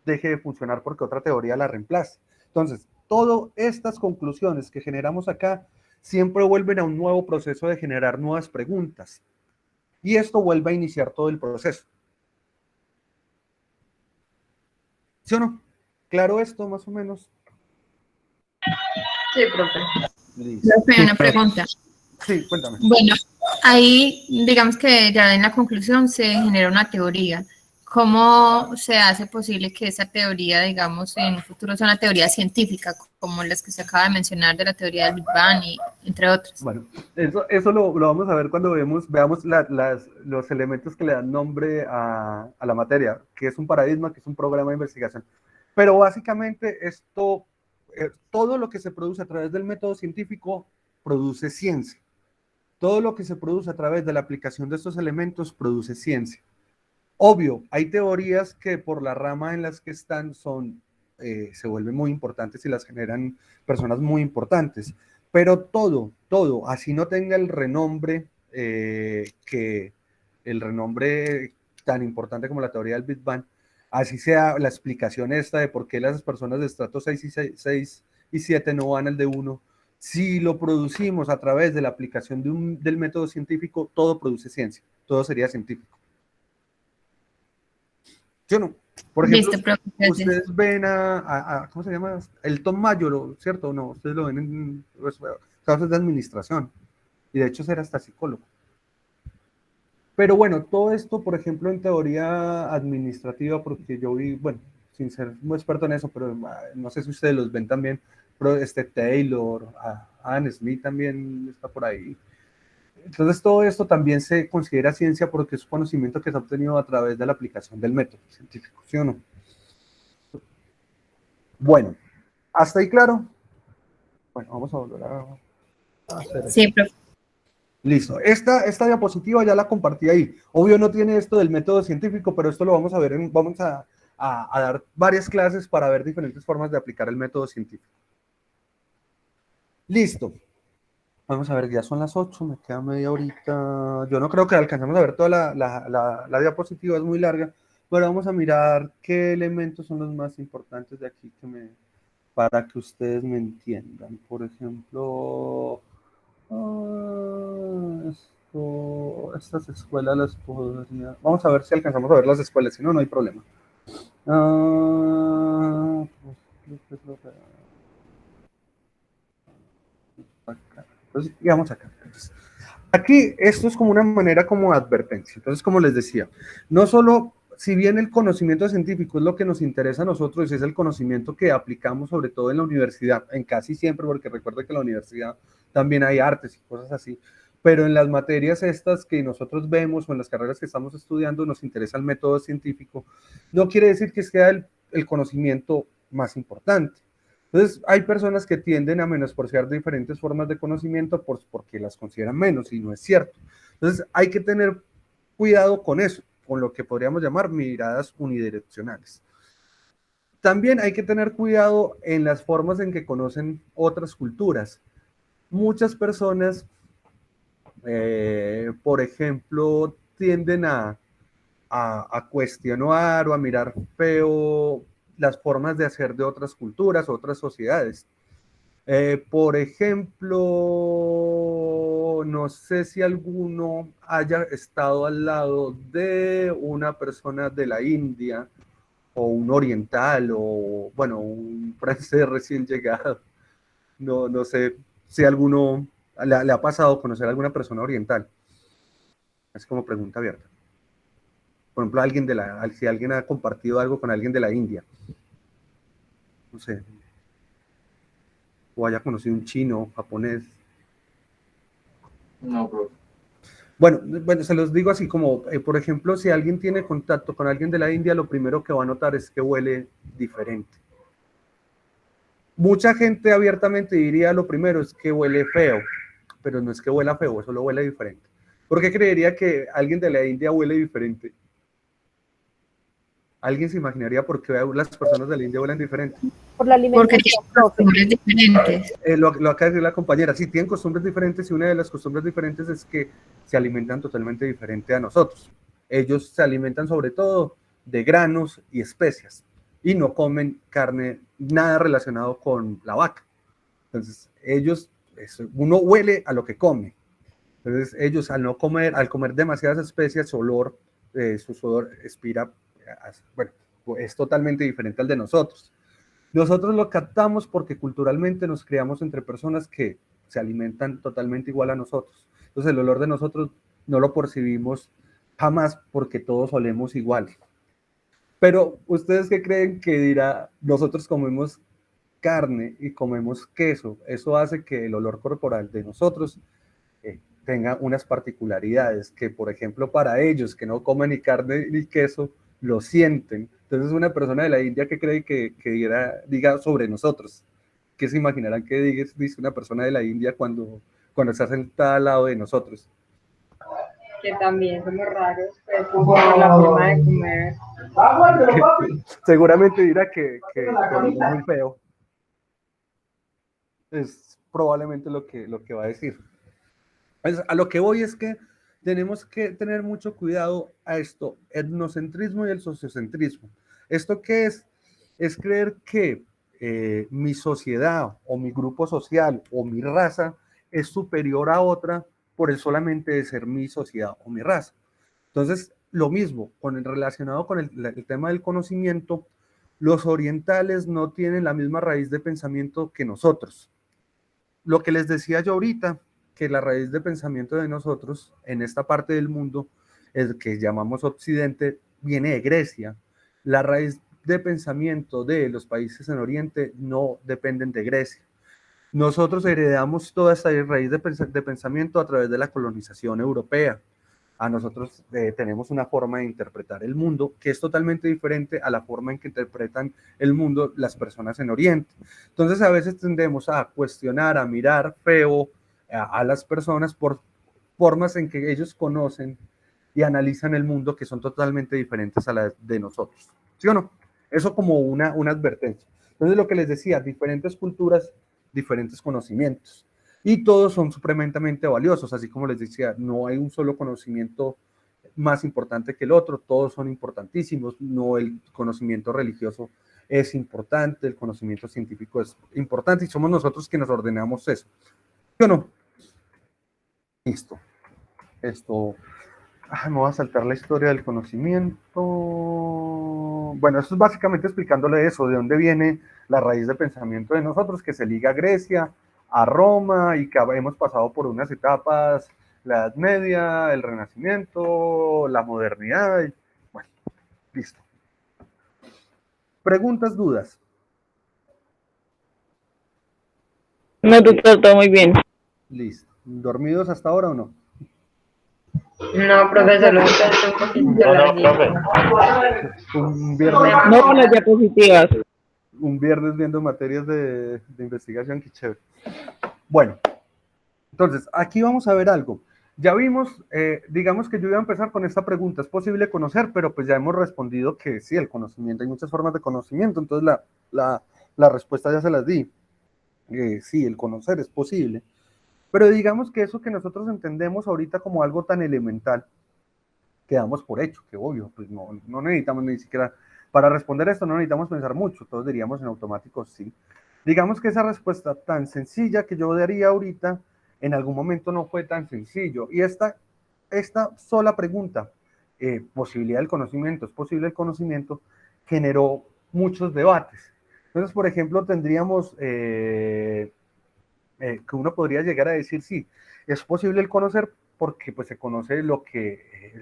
deje de funcionar porque otra teoría la reemplace. Entonces, todas estas conclusiones que generamos acá siempre vuelven a un nuevo proceso de generar nuevas preguntas. Y esto vuelve a iniciar todo el proceso. ¿Sí o no? ¿Claro esto más o menos? Sí, profe. Listo. Profe, una pregunta. Sí, cuéntame. Bueno, ahí digamos que ya en la conclusión se genera una teoría. ¿Cómo se hace posible que esa teoría, digamos, en un futuro sea una teoría científica, como las que se acaba de mencionar de la teoría del Big Bang y entre otras? Bueno, eso lo vamos a ver cuando veamos los elementos que le dan nombre a la materia, que es un paradigma, que es un programa de investigación. Pero básicamente todo lo que se produce a través del método científico produce ciencia. Todo lo que se produce a través de la aplicación de estos elementos produce ciencia. Obvio, hay teorías que por la rama en las que están se vuelven muy importantes y las generan personas muy importantes. Pero todo, así no tenga el renombre tan importante como la teoría del Big Bang, así sea la explicación esta de por qué las personas de estrato 6 y 7 no van al de 1, si lo producimos a través de la aplicación del método científico, todo produce ciencia, todo sería científico. ¿Sí o no? Por ejemplo, Listo, profe, ustedes ven ¿cómo se llama? El Tom Mayor, ¿cierto? No, ustedes lo ven en clases de administración. Y de hecho será hasta psicólogo. Pero bueno, todo esto, por ejemplo, en teoría administrativa, porque yo vi, bueno, sin ser muy experto en eso, pero no sé si ustedes los ven también, pero Taylor, Adam Smith también está por ahí. Entonces todo esto también se considera ciencia porque es conocimiento que se ha obtenido a través de la aplicación del método científico, ¿sí o no? Bueno, ¿hasta ahí claro? Bueno, vamos a volver a hacer esto. Sí, profe. Listo, esta diapositiva ya la compartí ahí. Obvio no tiene esto del método científico, pero esto lo vamos a ver, vamos a dar varias clases para ver diferentes formas de aplicar el método científico. Listo. Vamos a ver, ya son las 8, me queda media horita. Yo no creo que alcancemos a ver toda la diapositiva, es muy larga, pero vamos a mirar qué elementos son los más importantes de aquí para que ustedes me entiendan. Por ejemplo, estas escuelas las podría... Vamos a ver si alcanzamos a ver las escuelas, si no, no hay problema. Entonces, digamos acá. Entonces, aquí, esto es como una manera como de advertencia. Entonces, como les decía, no solo, si bien el conocimiento científico es lo que nos interesa a nosotros, es el conocimiento que aplicamos sobre todo en la universidad, en casi siempre, porque recuerda que en la universidad también hay artes y cosas así, pero en las materias estas que nosotros vemos o en las carreras que estamos estudiando nos interesa el método científico, no quiere decir que sea el conocimiento más importante. Entonces, hay personas que tienden a menospreciar diferentes formas de conocimiento porque las consideran menos, y no es cierto. Entonces, hay que tener cuidado con eso, con lo que podríamos llamar miradas unidireccionales. También hay que tener cuidado en las formas en que conocen otras culturas. Muchas personas, por ejemplo, tienden a cuestionar o a mirar feo las formas de hacer de otras culturas, otras sociedades. Por ejemplo, no sé si alguno haya estado al lado de una persona de la India, o un oriental, o bueno, un francés recién llegado. No sé si alguno le ha pasado conocer a alguna persona oriental. Es como pregunta abierta. Por ejemplo, si alguien ha compartido algo con alguien de la India. No sé. O haya conocido un chino, japonés. No, bro. Bueno, se los digo así como, por ejemplo, si alguien tiene contacto con alguien de la India, lo primero que va a notar es que huele diferente. Mucha gente abiertamente diría lo primero es que huele feo, pero no es que huela feo, solo huele diferente. ¿Por qué creería que alguien de la India huele diferente? ¿Alguien se imaginaría por qué las personas de la India huelen diferente? Por la Porque alimentación, tienen profe. costumbres diferentes. Lo acaba de decir la compañera, sí, tienen costumbres diferentes, y una de las costumbres diferentes es que se alimentan totalmente diferente a nosotros. Ellos se alimentan sobre todo de granos y especias, y no comen carne, nada relacionado con la vaca. Entonces, uno huele a lo que come. Entonces, ellos al comer demasiadas especias, su olor expira, bueno, es totalmente diferente al de nosotros. Nosotros lo captamos porque culturalmente nos criamos entre personas que se alimentan totalmente igual a nosotros. Entonces el olor de nosotros no lo percibimos jamás porque todos olemos igual. Pero ¿ustedes qué creen que dirá? Nosotros comemos carne y comemos queso. Eso hace que el olor corporal de nosotros tenga unas particularidades que, por ejemplo, para ellos que no comen ni carne ni queso, lo sienten. Entonces una persona de la India que cree que diga sobre nosotros, ¿qué se imaginarán que dice una persona de la India cuando está sentada al lado de nosotros? Que también somos raros, pues, por la forma de comer. Seguramente dirá que es muy feo. Es probablemente lo que va a decir. Pues, a lo que voy es que tenemos que tener mucho cuidado a esto, etnocentrismo y el sociocentrismo. ¿Esto qué es? Es creer que mi sociedad o mi grupo social o mi raza es superior a otra por el solamente de ser mi sociedad o mi raza. Entonces, lo mismo, relacionado con el tema del conocimiento, los orientales no tienen la misma raíz de pensamiento que nosotros. Lo que les decía yo ahorita, que la raíz de pensamiento de nosotros en esta parte del mundo el que llamamos Occidente, viene de Grecia. La raíz de pensamiento de los países en Oriente no dependen de Grecia. Nosotros heredamos toda esta raíz de pensamiento a través de la colonización europea. A nosotros tenemos una forma de interpretar el mundo que es totalmente diferente a la forma en que interpretan el mundo las personas en Oriente. Entonces a veces tendemos a cuestionar, a mirar feo a las personas por formas en que ellos conocen y analizan el mundo que son totalmente diferentes a las de nosotros. ¿Sí o no? Eso como una advertencia. Entonces lo que les decía, diferentes culturas, diferentes conocimientos. Y todos son supremamente valiosos, así como les decía, no hay un solo conocimiento más importante que el otro, todos son importantísimos, no el conocimiento religioso es importante, el conocimiento científico es importante y somos nosotros que nos ordenamos eso. ¿Sí o no? Listo. Esto, me voy a saltar la historia del conocimiento. Bueno, esto es básicamente explicándole eso, de dónde viene la raíz de pensamiento de nosotros, que se liga a Grecia, a Roma, y que hemos pasado por unas etapas, la Edad Media, el Renacimiento, la modernidad. Y, bueno, listo. ¿Preguntas, dudas? No, doctor, todo muy bien. Listo. ¿Dormidos hasta ahora o no? No, profesor, lo encontré un poquito No, larguito. profe. Un viernes, No, las diapositivas. un viernes viendo materias de investigación, qué chévere. Bueno, entonces, aquí vamos a ver algo. Ya vimos, digamos que yo iba a empezar con esta pregunta, ¿es posible conocer? Pero pues ya hemos respondido que sí, el conocimiento, hay muchas formas de conocimiento, entonces la respuesta ya se las di. Sí, el conocer es posible. Pero digamos que eso que nosotros entendemos ahorita como algo tan elemental, quedamos por hecho, que obvio, pues no necesitamos ni siquiera, para responder esto no necesitamos pensar mucho, todos diríamos en automático sí. Digamos que esa respuesta tan sencilla que yo daría ahorita, en algún momento no fue tan sencillo. Y esta sola pregunta, posibilidad del conocimiento, ¿es posible el conocimiento?, generó muchos debates. Entonces, por ejemplo, tendríamos que uno podría llegar a decir, sí, es posible el conocer porque pues se conoce lo que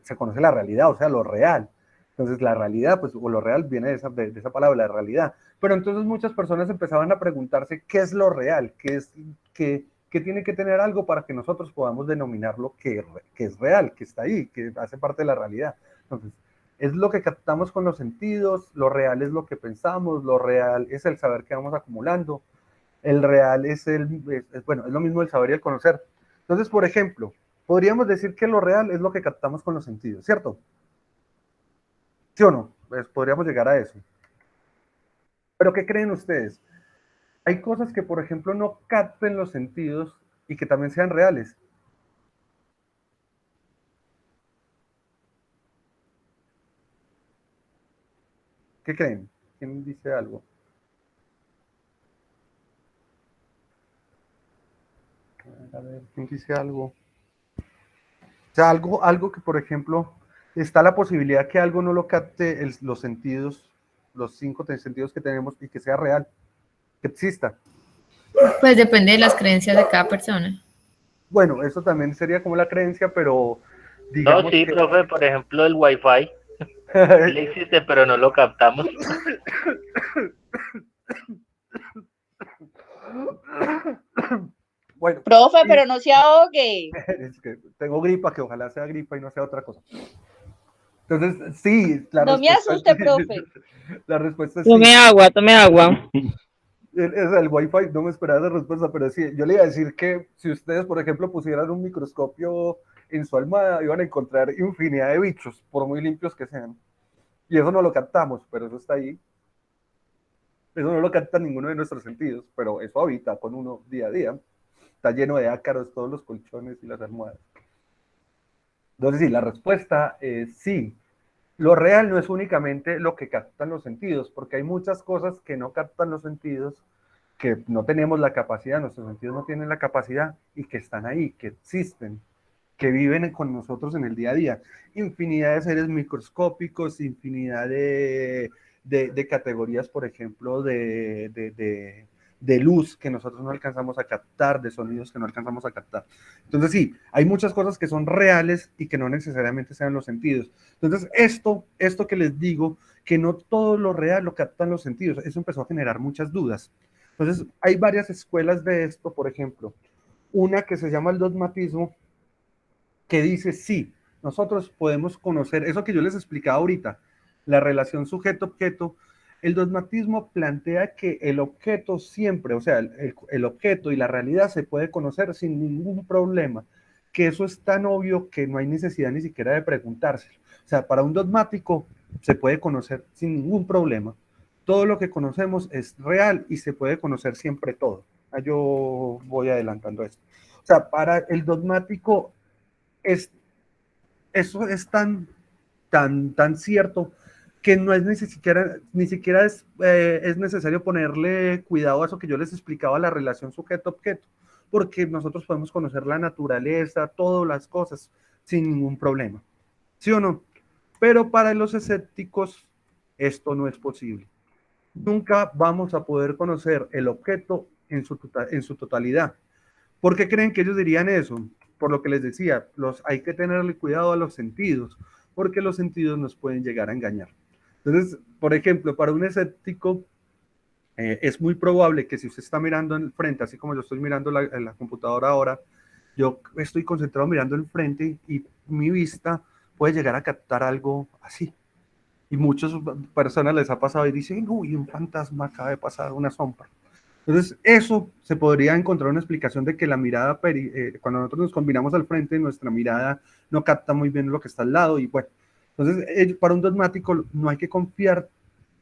se conoce la realidad, o sea, lo real. Entonces la realidad, pues, o lo real viene de esa palabra, la realidad. Pero entonces muchas personas empezaban a preguntarse qué es lo real, qué tiene que tener algo para que nosotros podamos denominarlo que es real, que está ahí, que hace parte de la realidad. Entonces, es lo que captamos con los sentidos, lo real es lo que pensamos, lo real es el saber que vamos acumulando, el real es bueno, es lo mismo el saber y el conocer. Entonces, por ejemplo, podríamos decir que lo real es lo que captamos con los sentidos, ¿cierto? ¿Sí o no? Pues podríamos llegar a eso. Pero ¿qué creen ustedes? Hay cosas que, por ejemplo, no capten los sentidos y que también sean reales. ¿Qué creen? ¿Quién dice algo? A ver, ¿quién dice algo? O sea, algo que, por ejemplo, está la posibilidad que algo no lo capte los sentidos, los 5 sentidos que tenemos y que sea real, que exista. Pues depende de las creencias de cada persona. Bueno, eso también sería como la creencia, pero digamos No, sí, que... profe, por ejemplo, el Wi-Fi. Él existe, pero no lo captamos. Bueno, Profe, pero no se ahogue. es que tengo gripa, que ojalá sea gripa y no sea otra cosa. Entonces, sí, No me asuste, profe. La respuesta es sí. Tome agua, tome agua. El Wi-Fi, no me esperaba esa respuesta, pero sí, yo le iba a decir que si ustedes, por ejemplo, pusieran un microscopio en su almohada, iban a encontrar infinidad de bichos, por muy limpios que sean. Y eso no lo captamos, pero eso está ahí. Eso no lo capta ninguno de nuestros sentidos, pero eso habita con uno día a día. Está lleno de ácaros todos los colchones y las almohadas. Entonces, sí, la respuesta es sí. Lo real no es únicamente lo que captan los sentidos, porque hay muchas cosas que no captan los sentidos, que no tenemos la capacidad, nuestros sentidos no tienen la capacidad y que están ahí, que existen, que viven con nosotros en el día a día. Infinidad de seres microscópicos, infinidad de categorías, por ejemplo, de de luz que nosotros no alcanzamos a captar, de sonidos que no alcanzamos a captar. Entonces sí, hay muchas cosas que son reales y que no necesariamente sean los sentidos. Entonces esto que les digo, que no todo lo real lo captan los sentidos, eso empezó a generar muchas dudas. Entonces hay varias escuelas de esto, por ejemplo, una que se llama el dogmatismo, que dice, sí, nosotros podemos conocer, eso que yo les explicaba ahorita, la relación sujeto-objeto. El dogmatismo plantea que el objeto siempre, o sea, el objeto y la realidad se puede conocer sin ningún problema, que eso es tan obvio que no hay necesidad ni siquiera de preguntárselo. O sea, para un dogmático se puede conocer sin ningún problema. Todo lo que conocemos es real y se puede conocer siempre todo. Yo voy adelantando esto. O sea, para el dogmático eso es tan cierto que no es ni siquiera es necesario ponerle cuidado a eso que yo les explicaba, la relación sujeto-objeto, porque nosotros podemos conocer la naturaleza, todas las cosas, sin ningún problema. ¿Sí o no? Pero para los escépticos esto no es posible. Nunca vamos a poder conocer el objeto en su totalidad. ¿Por qué creen que ellos dirían eso? Por lo que les decía, hay que tenerle cuidado a los sentidos, porque los sentidos nos pueden llegar a engañar. Entonces, por ejemplo, para un escéptico, es muy probable que si usted está mirando en frente, así como yo estoy mirando la computadora ahora, yo estoy concentrado mirando en frente y mi vista puede llegar a captar algo así. Y muchas personas les ha pasado y dicen, uy, un fantasma acaba de pasar, una sombra. Entonces, eso se podría encontrar una explicación de que la mirada, cuando nosotros nos combinamos al frente, nuestra mirada no capta muy bien lo que está al lado y bueno. Entonces, para un dogmático no hay que confiar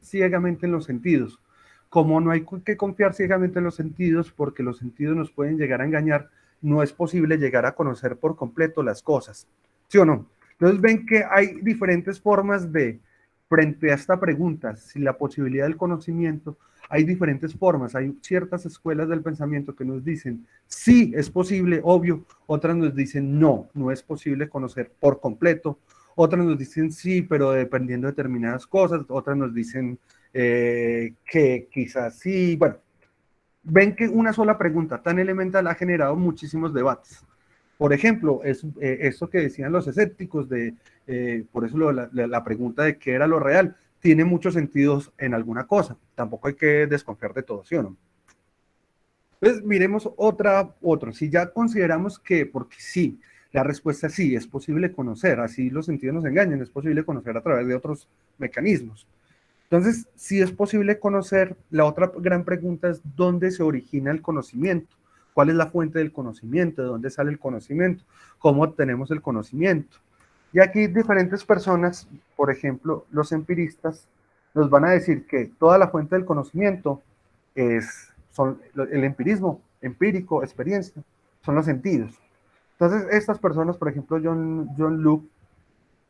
ciegamente en los sentidos. Como no hay que confiar ciegamente en los sentidos, porque los sentidos nos pueden llegar a engañar, no es posible llegar a conocer por completo las cosas. ¿Sí o no? Entonces ven que hay diferentes formas de, frente a esta pregunta, si la posibilidad del conocimiento, hay diferentes formas. Hay ciertas escuelas del pensamiento que nos dicen, sí, es posible, obvio. Otras nos dicen, no, no es posible conocer por completo. Otras nos dicen sí, pero dependiendo de determinadas cosas. Otras nos dicen que quizás sí. Bueno, ven que una sola pregunta tan elemental ha generado muchísimos debates. Por ejemplo, eso que decían los escépticos, por eso la pregunta de qué era lo real, tiene muchos sentidos en alguna cosa. Tampoco hay que desconfiar de todo, ¿sí o no? Entonces, miremos otro. Si ya consideramos que, porque sí, la respuesta es sí, es posible conocer, así los sentidos nos engañan, es posible conocer a través de otros mecanismos. Entonces, si es posible conocer, la otra gran pregunta es ¿dónde se origina el conocimiento? ¿Cuál es la fuente del conocimiento? ¿De dónde sale el conocimiento? ¿Cómo obtenemos el conocimiento? Y aquí diferentes personas, por ejemplo, los empiristas, nos van a decir que toda la fuente del conocimiento son el empirismo, empírico, experiencia, son los sentidos. Entonces, estas personas, por ejemplo, John Locke,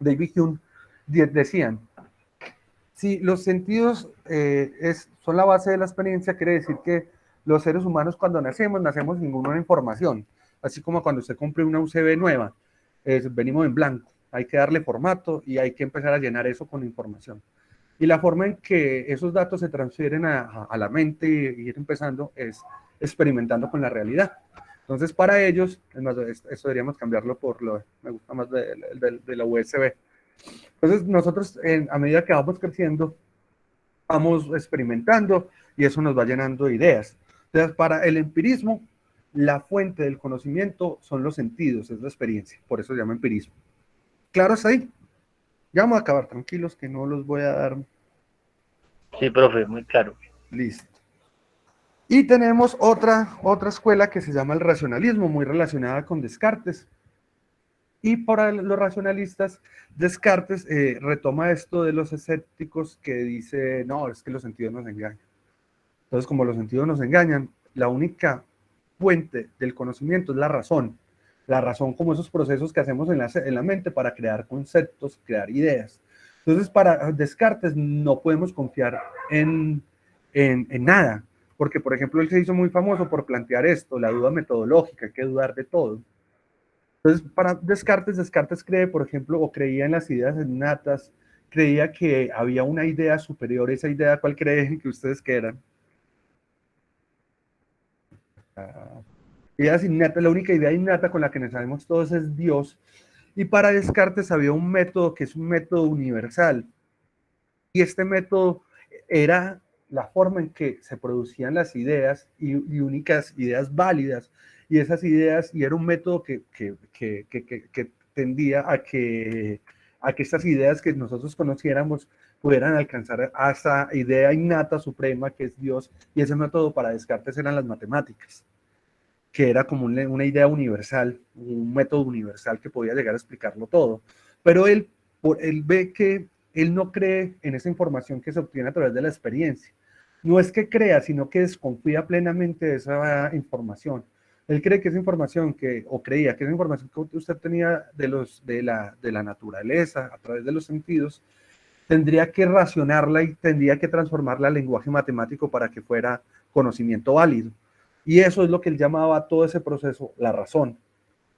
David Hume, decían, si los sentidos son la base de la experiencia, quiere decir que los seres humanos cuando nacemos sin ninguna información, así como cuando usted compre una UCB nueva, venimos en blanco, hay que darle formato y hay que empezar a llenar eso con información. Y la forma en que esos datos se transfieren a la mente y ir empezando es experimentando con la realidad. Entonces, para ellos, es más, eso deberíamos cambiarlo me gusta más de la USB. Entonces, nosotros, a medida que vamos creciendo, vamos experimentando y eso nos va llenando de ideas. Entonces, para el empirismo, la fuente del conocimiento son los sentidos, es la experiencia, por eso se llama empirismo. ¿Claro hasta ahí? Ya vamos a acabar, tranquilos, que no los voy a dar. Sí, profe, muy claro. Listo. Y tenemos otra escuela que se llama el racionalismo, muy relacionada con Descartes. Y para los racionalistas, Descartes retoma esto de los escépticos que dice, no, es que los sentidos nos engañan. Entonces, como los sentidos nos engañan, la única fuente del conocimiento es la razón. La razón como esos procesos que hacemos en la mente para crear conceptos, crear ideas. Entonces, para Descartes no podemos confiar en nada, porque, por ejemplo, él se hizo muy famoso por plantear esto, la duda metodológica, hay que dudar de todo. Entonces, para Descartes cree, por ejemplo, o creía en las ideas innatas, creía que había una idea superior. Esa idea, ¿cuál creen que ustedes que eran? Ideas innatas, la única idea innata con la que nos sabemos todos es Dios. Y para Descartes había un método que es un método universal. Y este método era la forma en que se producían las ideas y únicas ideas válidas. Y esas ideas, y era un método que tendía a que estas ideas que nosotros conociéramos pudieran alcanzar a esa idea innata suprema que es Dios. Y ese método para Descartes eran las matemáticas, que era como una idea universal, un método universal que podía llegar a explicarlo todo. Pero él ve que él no cree en esa información que se obtiene a través de la experiencia. No es que crea, sino que desconfía plenamente de esa información. Él cree que esa información creía que esa información que usted tenía de la naturaleza, a través de los sentidos, tendría que racionarla y tendría que transformarla al lenguaje matemático para que fuera conocimiento válido. Y eso es lo que él llamaba a todo ese proceso la razón.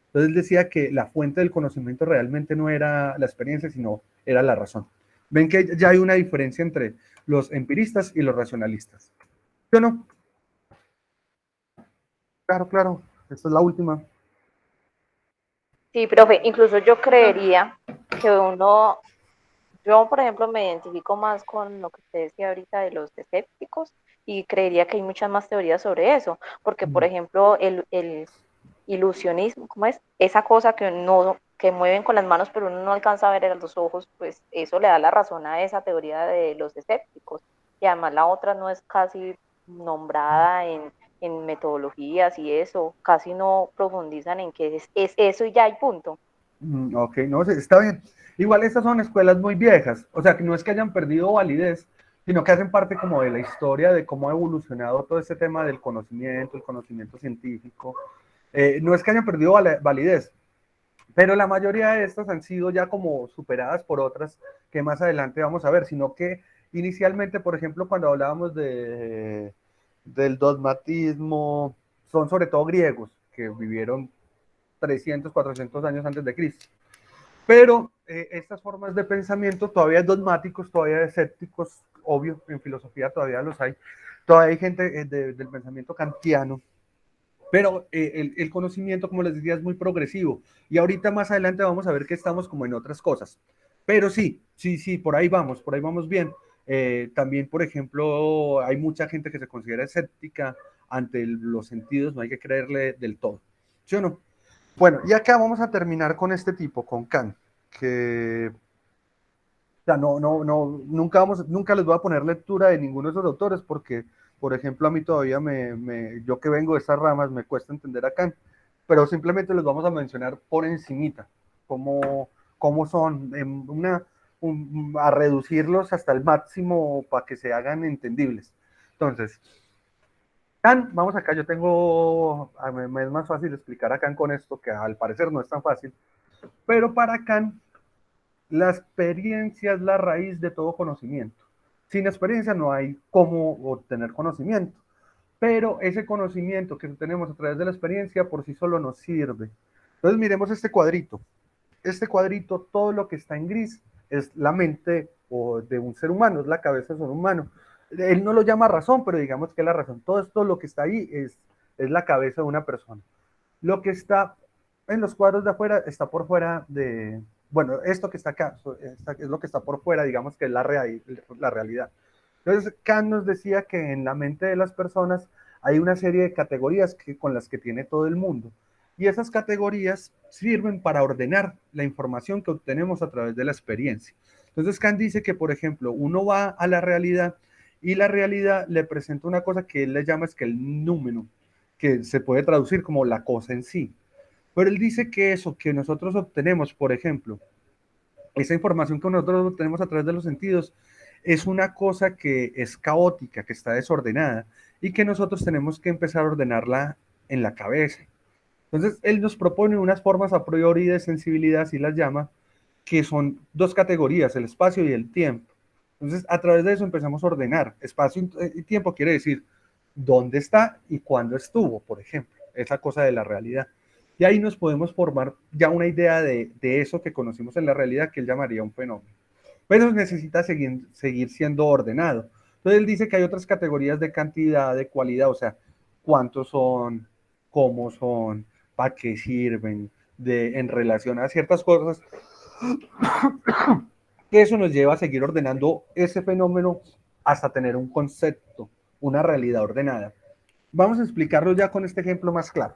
Entonces él decía que la fuente del conocimiento realmente no era la experiencia, sino era la razón. Ven que ya hay una diferencia entre los empiristas y los racionalistas. ¿Sí o no? Claro, claro. Esta es la última. Sí, profe, incluso yo creería que yo por ejemplo me identifico más con lo que usted decía ahorita de los escépticos y creería que hay muchas más teorías sobre eso, porque por ejemplo el ilusionismo, ¿cómo es? Esa cosa que mueven con las manos pero uno no alcanza a ver a los ojos, pues eso le da la razón a esa teoría de los escépticos. Y además la otra no es casi nombrada en metodologías y eso, casi no profundizan en qué es eso y ya hay punto. Ok, no, está bien. Igual estas son escuelas muy viejas, o sea, que no es que hayan perdido validez, sino que hacen parte como de la historia de cómo ha evolucionado todo este tema del conocimiento, el conocimiento científico. No es que hayan perdido validez, pero la mayoría de estas han sido ya como superadas por otras que más adelante vamos a ver, sino que inicialmente, por ejemplo, cuando hablábamos del dogmatismo, son sobre todo griegos que vivieron 300, 400 años antes de Cristo. Pero estas formas de pensamiento todavía dogmáticos, todavía escépticos, obvio, en filosofía todavía los hay, todavía hay gente del pensamiento kantiano, pero el conocimiento, como les decía, es muy progresivo. Y ahorita más adelante vamos a ver que estamos como en otras cosas. Pero sí, por ahí vamos bien. También, por ejemplo, hay mucha gente que se considera escéptica ante los sentidos, no hay que creerle del todo. ¿Sí o no? Bueno, y acá vamos a terminar con este tipo, con Kant, que o sea, nunca les voy a poner lectura de ninguno de esos autores porque, por ejemplo, a mí todavía yo que vengo de esas ramas me cuesta entender a Kant, pero simplemente les vamos a mencionar por encimita cómo son, a reducirlos hasta el máximo para que se hagan entendibles. Entonces, Kant, vamos acá, me es más fácil explicar a Kant con esto, que al parecer no es tan fácil, pero para Kant, la experiencia es la raíz de todo conocimiento. Sin experiencia no hay cómo obtener conocimiento, pero ese conocimiento que tenemos a través de la experiencia por sí solo nos sirve. Entonces miremos este cuadrito. Este cuadrito, todo lo que está en gris es la mente de un ser humano, es la cabeza de un humano. Él no lo llama razón, pero digamos que es la razón. Todo esto, lo que está ahí, es la cabeza de una persona. Lo que está en los cuadros de afuera está por fuera de... Bueno, esto que está acá es lo que está por fuera, digamos que es la realidad. Entonces, Kant nos decía que en la mente de las personas hay una serie de categorías con las que tiene todo el mundo. Y esas categorías sirven para ordenar la información que obtenemos a través de la experiencia. Entonces, Kant dice que, por ejemplo, uno va a la realidad y la realidad le presenta una cosa que él le llama es que el número, que se puede traducir como la cosa en sí. Pero él dice que eso que nosotros obtenemos, por ejemplo, esa información que nosotros obtenemos a través de los sentidos, es una cosa que es caótica, que está desordenada, y que nosotros tenemos que empezar a ordenarla en la cabeza. Entonces, él nos propone unas formas a priori de sensibilidad, así las llama, que son dos categorías, el espacio y el tiempo. Entonces, a través de eso empezamos a ordenar. Espacio y tiempo quiere decir dónde está y cuándo estuvo, por ejemplo, esa cosa de la realidad. Y ahí nos podemos formar ya una idea de eso que conocimos en la realidad, que él llamaría un fenómeno. Pero necesita seguir siendo ordenado. Entonces él dice que hay otras categorías de cantidad, de cualidad, o sea, cuántos son, cómo son, para qué sirven, en relación a ciertas cosas, que eso nos lleva a seguir ordenando ese fenómeno hasta tener un concepto, una realidad ordenada. Vamos a explicarlo ya con este ejemplo más claro.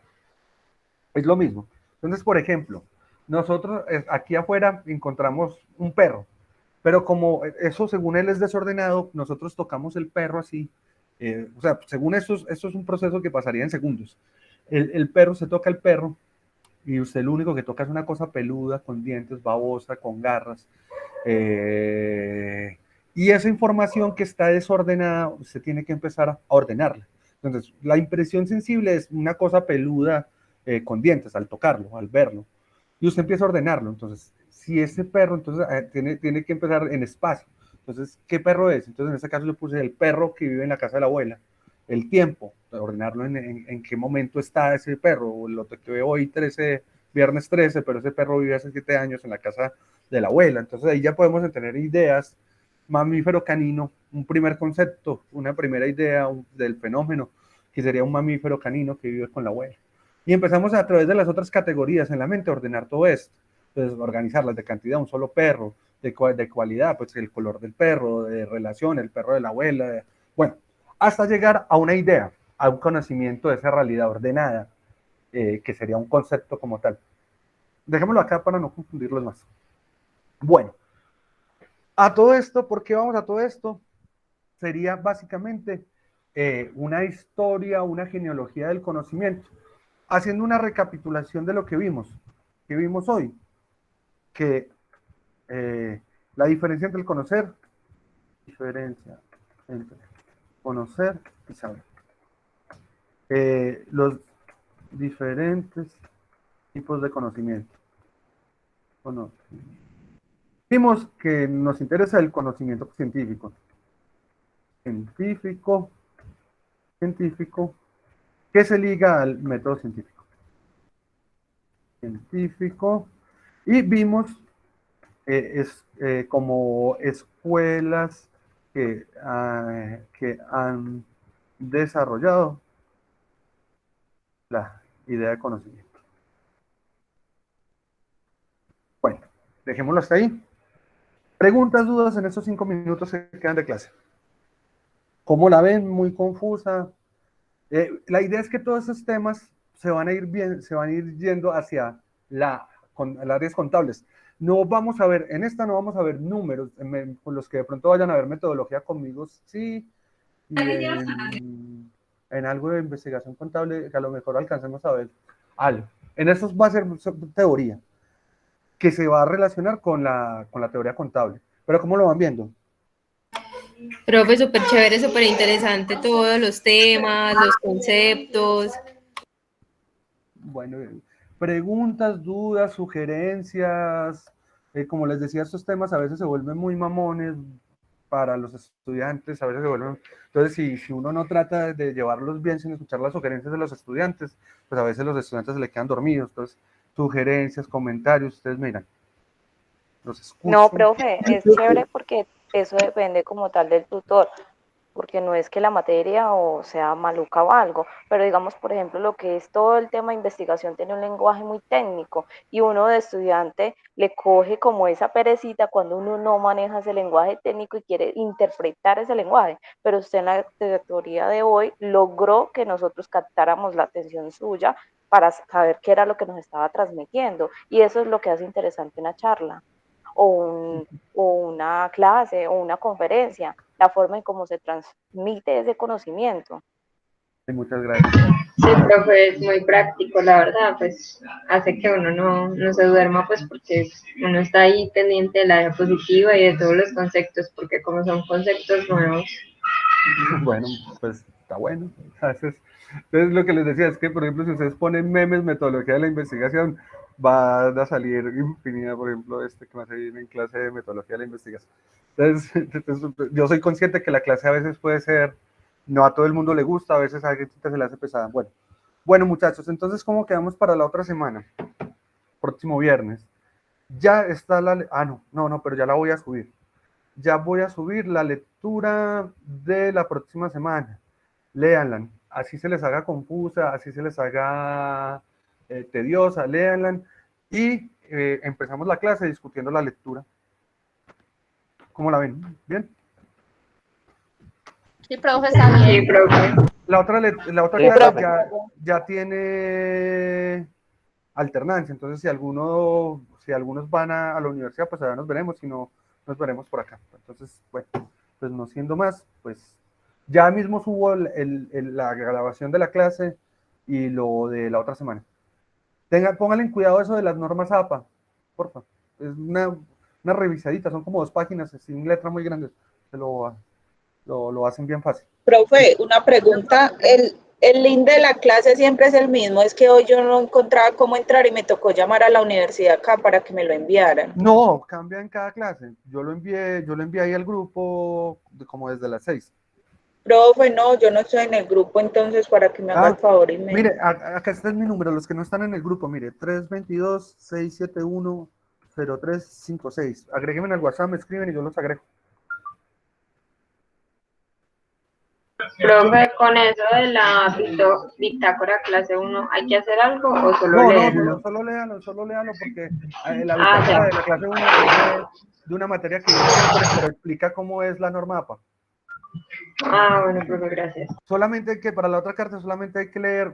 Es lo mismo. Entonces, por ejemplo, nosotros aquí afuera encontramos un perro, pero como eso según él es desordenado, nosotros tocamos el perro así, o sea, según esto es un proceso que pasaría en segundos. El perro, se toca el perro y usted lo único que toca es una cosa peluda, con dientes, babosa, con garras, y esa información que está desordenada, usted tiene que empezar a ordenarla. Entonces, la impresión sensible es una cosa peluda, con dientes, al tocarlo, al verlo, y usted empieza a ordenarlo. Entonces, si ese perro, entonces tiene que empezar en espacio. Entonces, ¿qué perro es? Entonces, en este caso yo puse el perro que vive en la casa de la abuela, el tiempo, ordenarlo en qué momento está ese perro, lo que veo hoy 13, viernes 13, pero ese perro vive hace 7 años en la casa de la abuela. Entonces ahí ya podemos tener ideas, mamífero canino, un primer concepto, una primera idea del fenómeno, que sería un mamífero canino que vive con la abuela. Y empezamos a través de las otras categorías en la mente a ordenar todo esto. Entonces, organizarlas de cantidad, un solo perro, de cualidad, pues el color del perro, de relación, el perro de la abuela, bueno, hasta llegar a una idea, a un conocimiento de esa realidad ordenada, que sería un concepto como tal. Dejémoslo acá para no confundirlos más. Bueno, a todo esto, ¿por qué vamos a todo esto? Sería básicamente una historia, una genealogía del conocimiento, haciendo una recapitulación de lo que vimos hoy, que la diferencia entre el conocer y saber. Los diferentes tipos de conocimiento. Vimos que nos interesa el conocimiento científico. Científico, que se liga al método científico. Y vimos como escuelas que han desarrollado la idea de conocimiento. Bueno, dejémoslo hasta ahí. Preguntas, dudas en estos 5 minutos que quedan de clase. ¿Cómo la ven? Muy confusa. La idea es que todos esos temas se van a ir yendo hacia las áreas contables. No vamos a ver, en esta no vamos a ver números, con los que de pronto vayan a ver metodología conmigo, sí, y en algo de investigación contable, que a lo mejor alcancemos a ver algo. En estos va a ser teoría, que se va a relacionar con la teoría contable. Pero ¿cómo lo van viendo? Profe, súper chévere, súper interesante todos los temas, los conceptos. Bueno, preguntas, dudas, sugerencias. Como les decía, estos temas a veces se vuelven muy mamones para los estudiantes, a veces se vuelven... Entonces, si uno no trata de llevarlos bien sin escuchar las sugerencias de los estudiantes, pues a veces los estudiantes se le quedan dormidos. Entonces, sugerencias, comentarios, ustedes miran. Los escucho. No, profe, es chévere porque eso depende como tal del tutor, porque no es que la materia o sea maluca o algo, pero digamos, por ejemplo, lo que es todo el tema de investigación tiene un lenguaje muy técnico y uno de estudiante le coge como esa perecita cuando uno no maneja ese lenguaje técnico y quiere interpretar ese lenguaje, pero usted en la teoría de hoy logró que nosotros captáramos la atención suya para saber qué era lo que nos estaba transmitiendo y eso es lo que hace interesante una charla o una clase o una conferencia, la forma en cómo se transmite ese conocimiento. Muchas gracias. Sí, profe, es muy práctico, la verdad, pues hace que uno no se duerma, pues porque uno está ahí pendiente de la diapositiva y de todos los conceptos, porque como son conceptos nuevos. Bueno, pues está bueno. Entonces lo que les decía es que, por ejemplo, si ustedes ponen memes, metodología de la investigación, va a salir infinidad, por ejemplo, que va a salir en clase de metodología de la investigación. Entonces, yo soy consciente que la clase a veces puede ser, no a todo el mundo le gusta, a veces a alguien se le hace pesada. Bueno, muchachos, entonces, ¿cómo quedamos para la otra semana? Próximo viernes. Ya está pero ya la voy a subir. Ya voy a subir la lectura de la próxima semana. Léanla. así se les haga confusa, así se les haga tediosa, léanla y empezamos la clase discutiendo la lectura. ¿Cómo la ven? ¿Bien? Sí, profe, está Sí, bien. profe. La otra Sí, clase profe. ya tiene alternancia, entonces si algunos van a la universidad, pues allá nos veremos, si no, nos veremos por acá. Entonces, bueno, pues no siendo más, pues ya mismo subo la grabación de la clase y lo de la otra semana. Pónganle en cuidado eso de las normas APA, porfa. Es una revisadita, son como 2 páginas, sin letra muy grandes. Lo hacen bien fácil. Profe, una pregunta. El link de la clase siempre es el mismo. Es que hoy yo no encontraba cómo entrar y me tocó llamar a la universidad acá para que me lo enviaran. No, cambia en cada clase. Yo lo envié ahí al grupo como desde las 6. Profe, no, yo no estoy en el grupo, entonces para que me haga el favor y me... Mire, acá está mi número, los que no están en el grupo, mire, 322-671-0356. Agréguenme al WhatsApp, me escriben y yo los agrego. Profe, con eso de la bitácora clase 1, ¿hay que hacer algo o solo No, leerlo? solo léalo porque la Ah, bitácora ya. de la clase 1 es de una materia que viene siempre, pero explica cómo es la norma APA. Ah, bueno, profe, gracias. Solamente que para la otra carta solamente hay que leer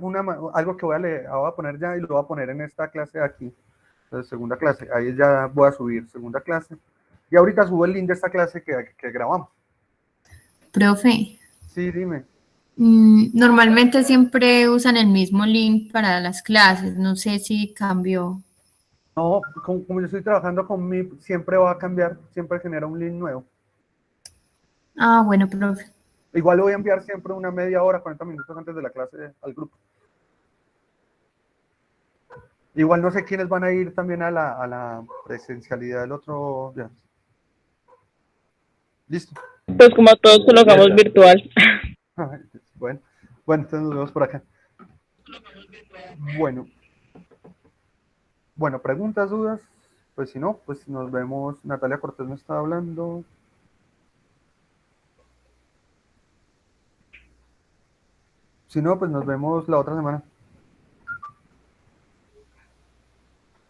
algo que voy a poner ya y lo voy a poner en esta clase de aquí, la segunda clase. Ahí ya voy a subir segunda clase. Y ahorita subo el link de esta clase que grabamos. Profe, Sí, dime. normalmente siempre usan el mismo link para las clases, no sé si cambió. No, como yo estoy trabajando con MIP, siempre va a cambiar, siempre genera un link nuevo. Ah, bueno, profe. Igual le voy a enviar siempre una media hora, 40 minutos antes de la clase al grupo. Igual no sé quiénes van a ir también a la presencialidad del otro viernes. Listo. Pues como todos colocamos virtual. Bueno, entonces nos vemos por acá. Bueno, preguntas, dudas. Pues si no, pues nos vemos. Natalia Cortés me está hablando. Si no, pues nos vemos la otra semana.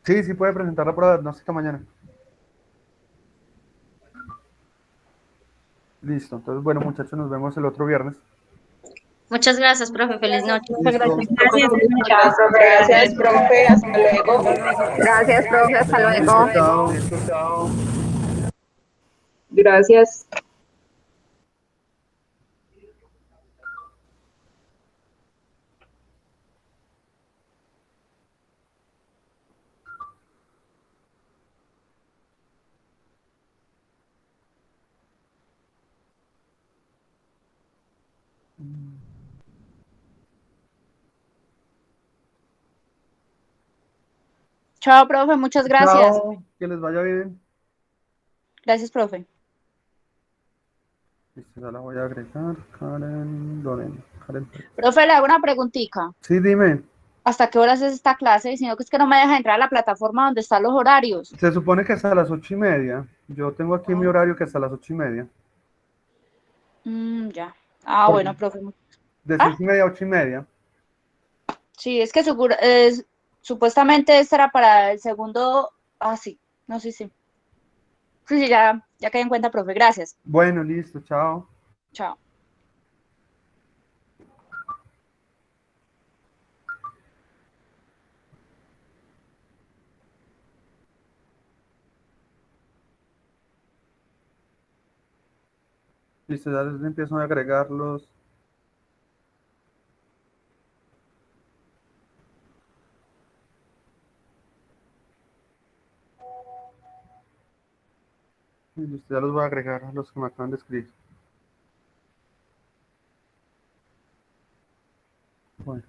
Sí, puede presentar la prueba de diagnóstica mañana. Listo. Entonces, bueno, muchachos, nos vemos el otro viernes. Muchas gracias, profe. Feliz noche. Listo. Chao, profe, Gracias, gracias. profe, hasta luego. Gracias, profe, hasta luego. Chao. Gracias. Chao, profe. Muchas gracias. Chao. Que les vaya bien. Gracias, profe. Listo, ya la voy a agregar. Karen Loren. Profe, le hago una preguntita. Sí, dime. ¿Hasta qué horas es esta clase? Sino que es que no me deja entrar a la plataforma donde están los horarios. Se supone que hasta las 8:30. Yo tengo aquí mi horario que hasta las 8:30. Ya. Ah, bueno, profe. De 6:30 a 8:30. Sí, es que supuestamente este era para el segundo. Ah, sí. No, sí. Sí, ya quedé en cuenta, profe. Gracias. Bueno, listo, chao. Chao. Listo, ya les empiezo a agregarlos. Listo, ya los voy a agregar a los que me acaban de escribir. Bueno.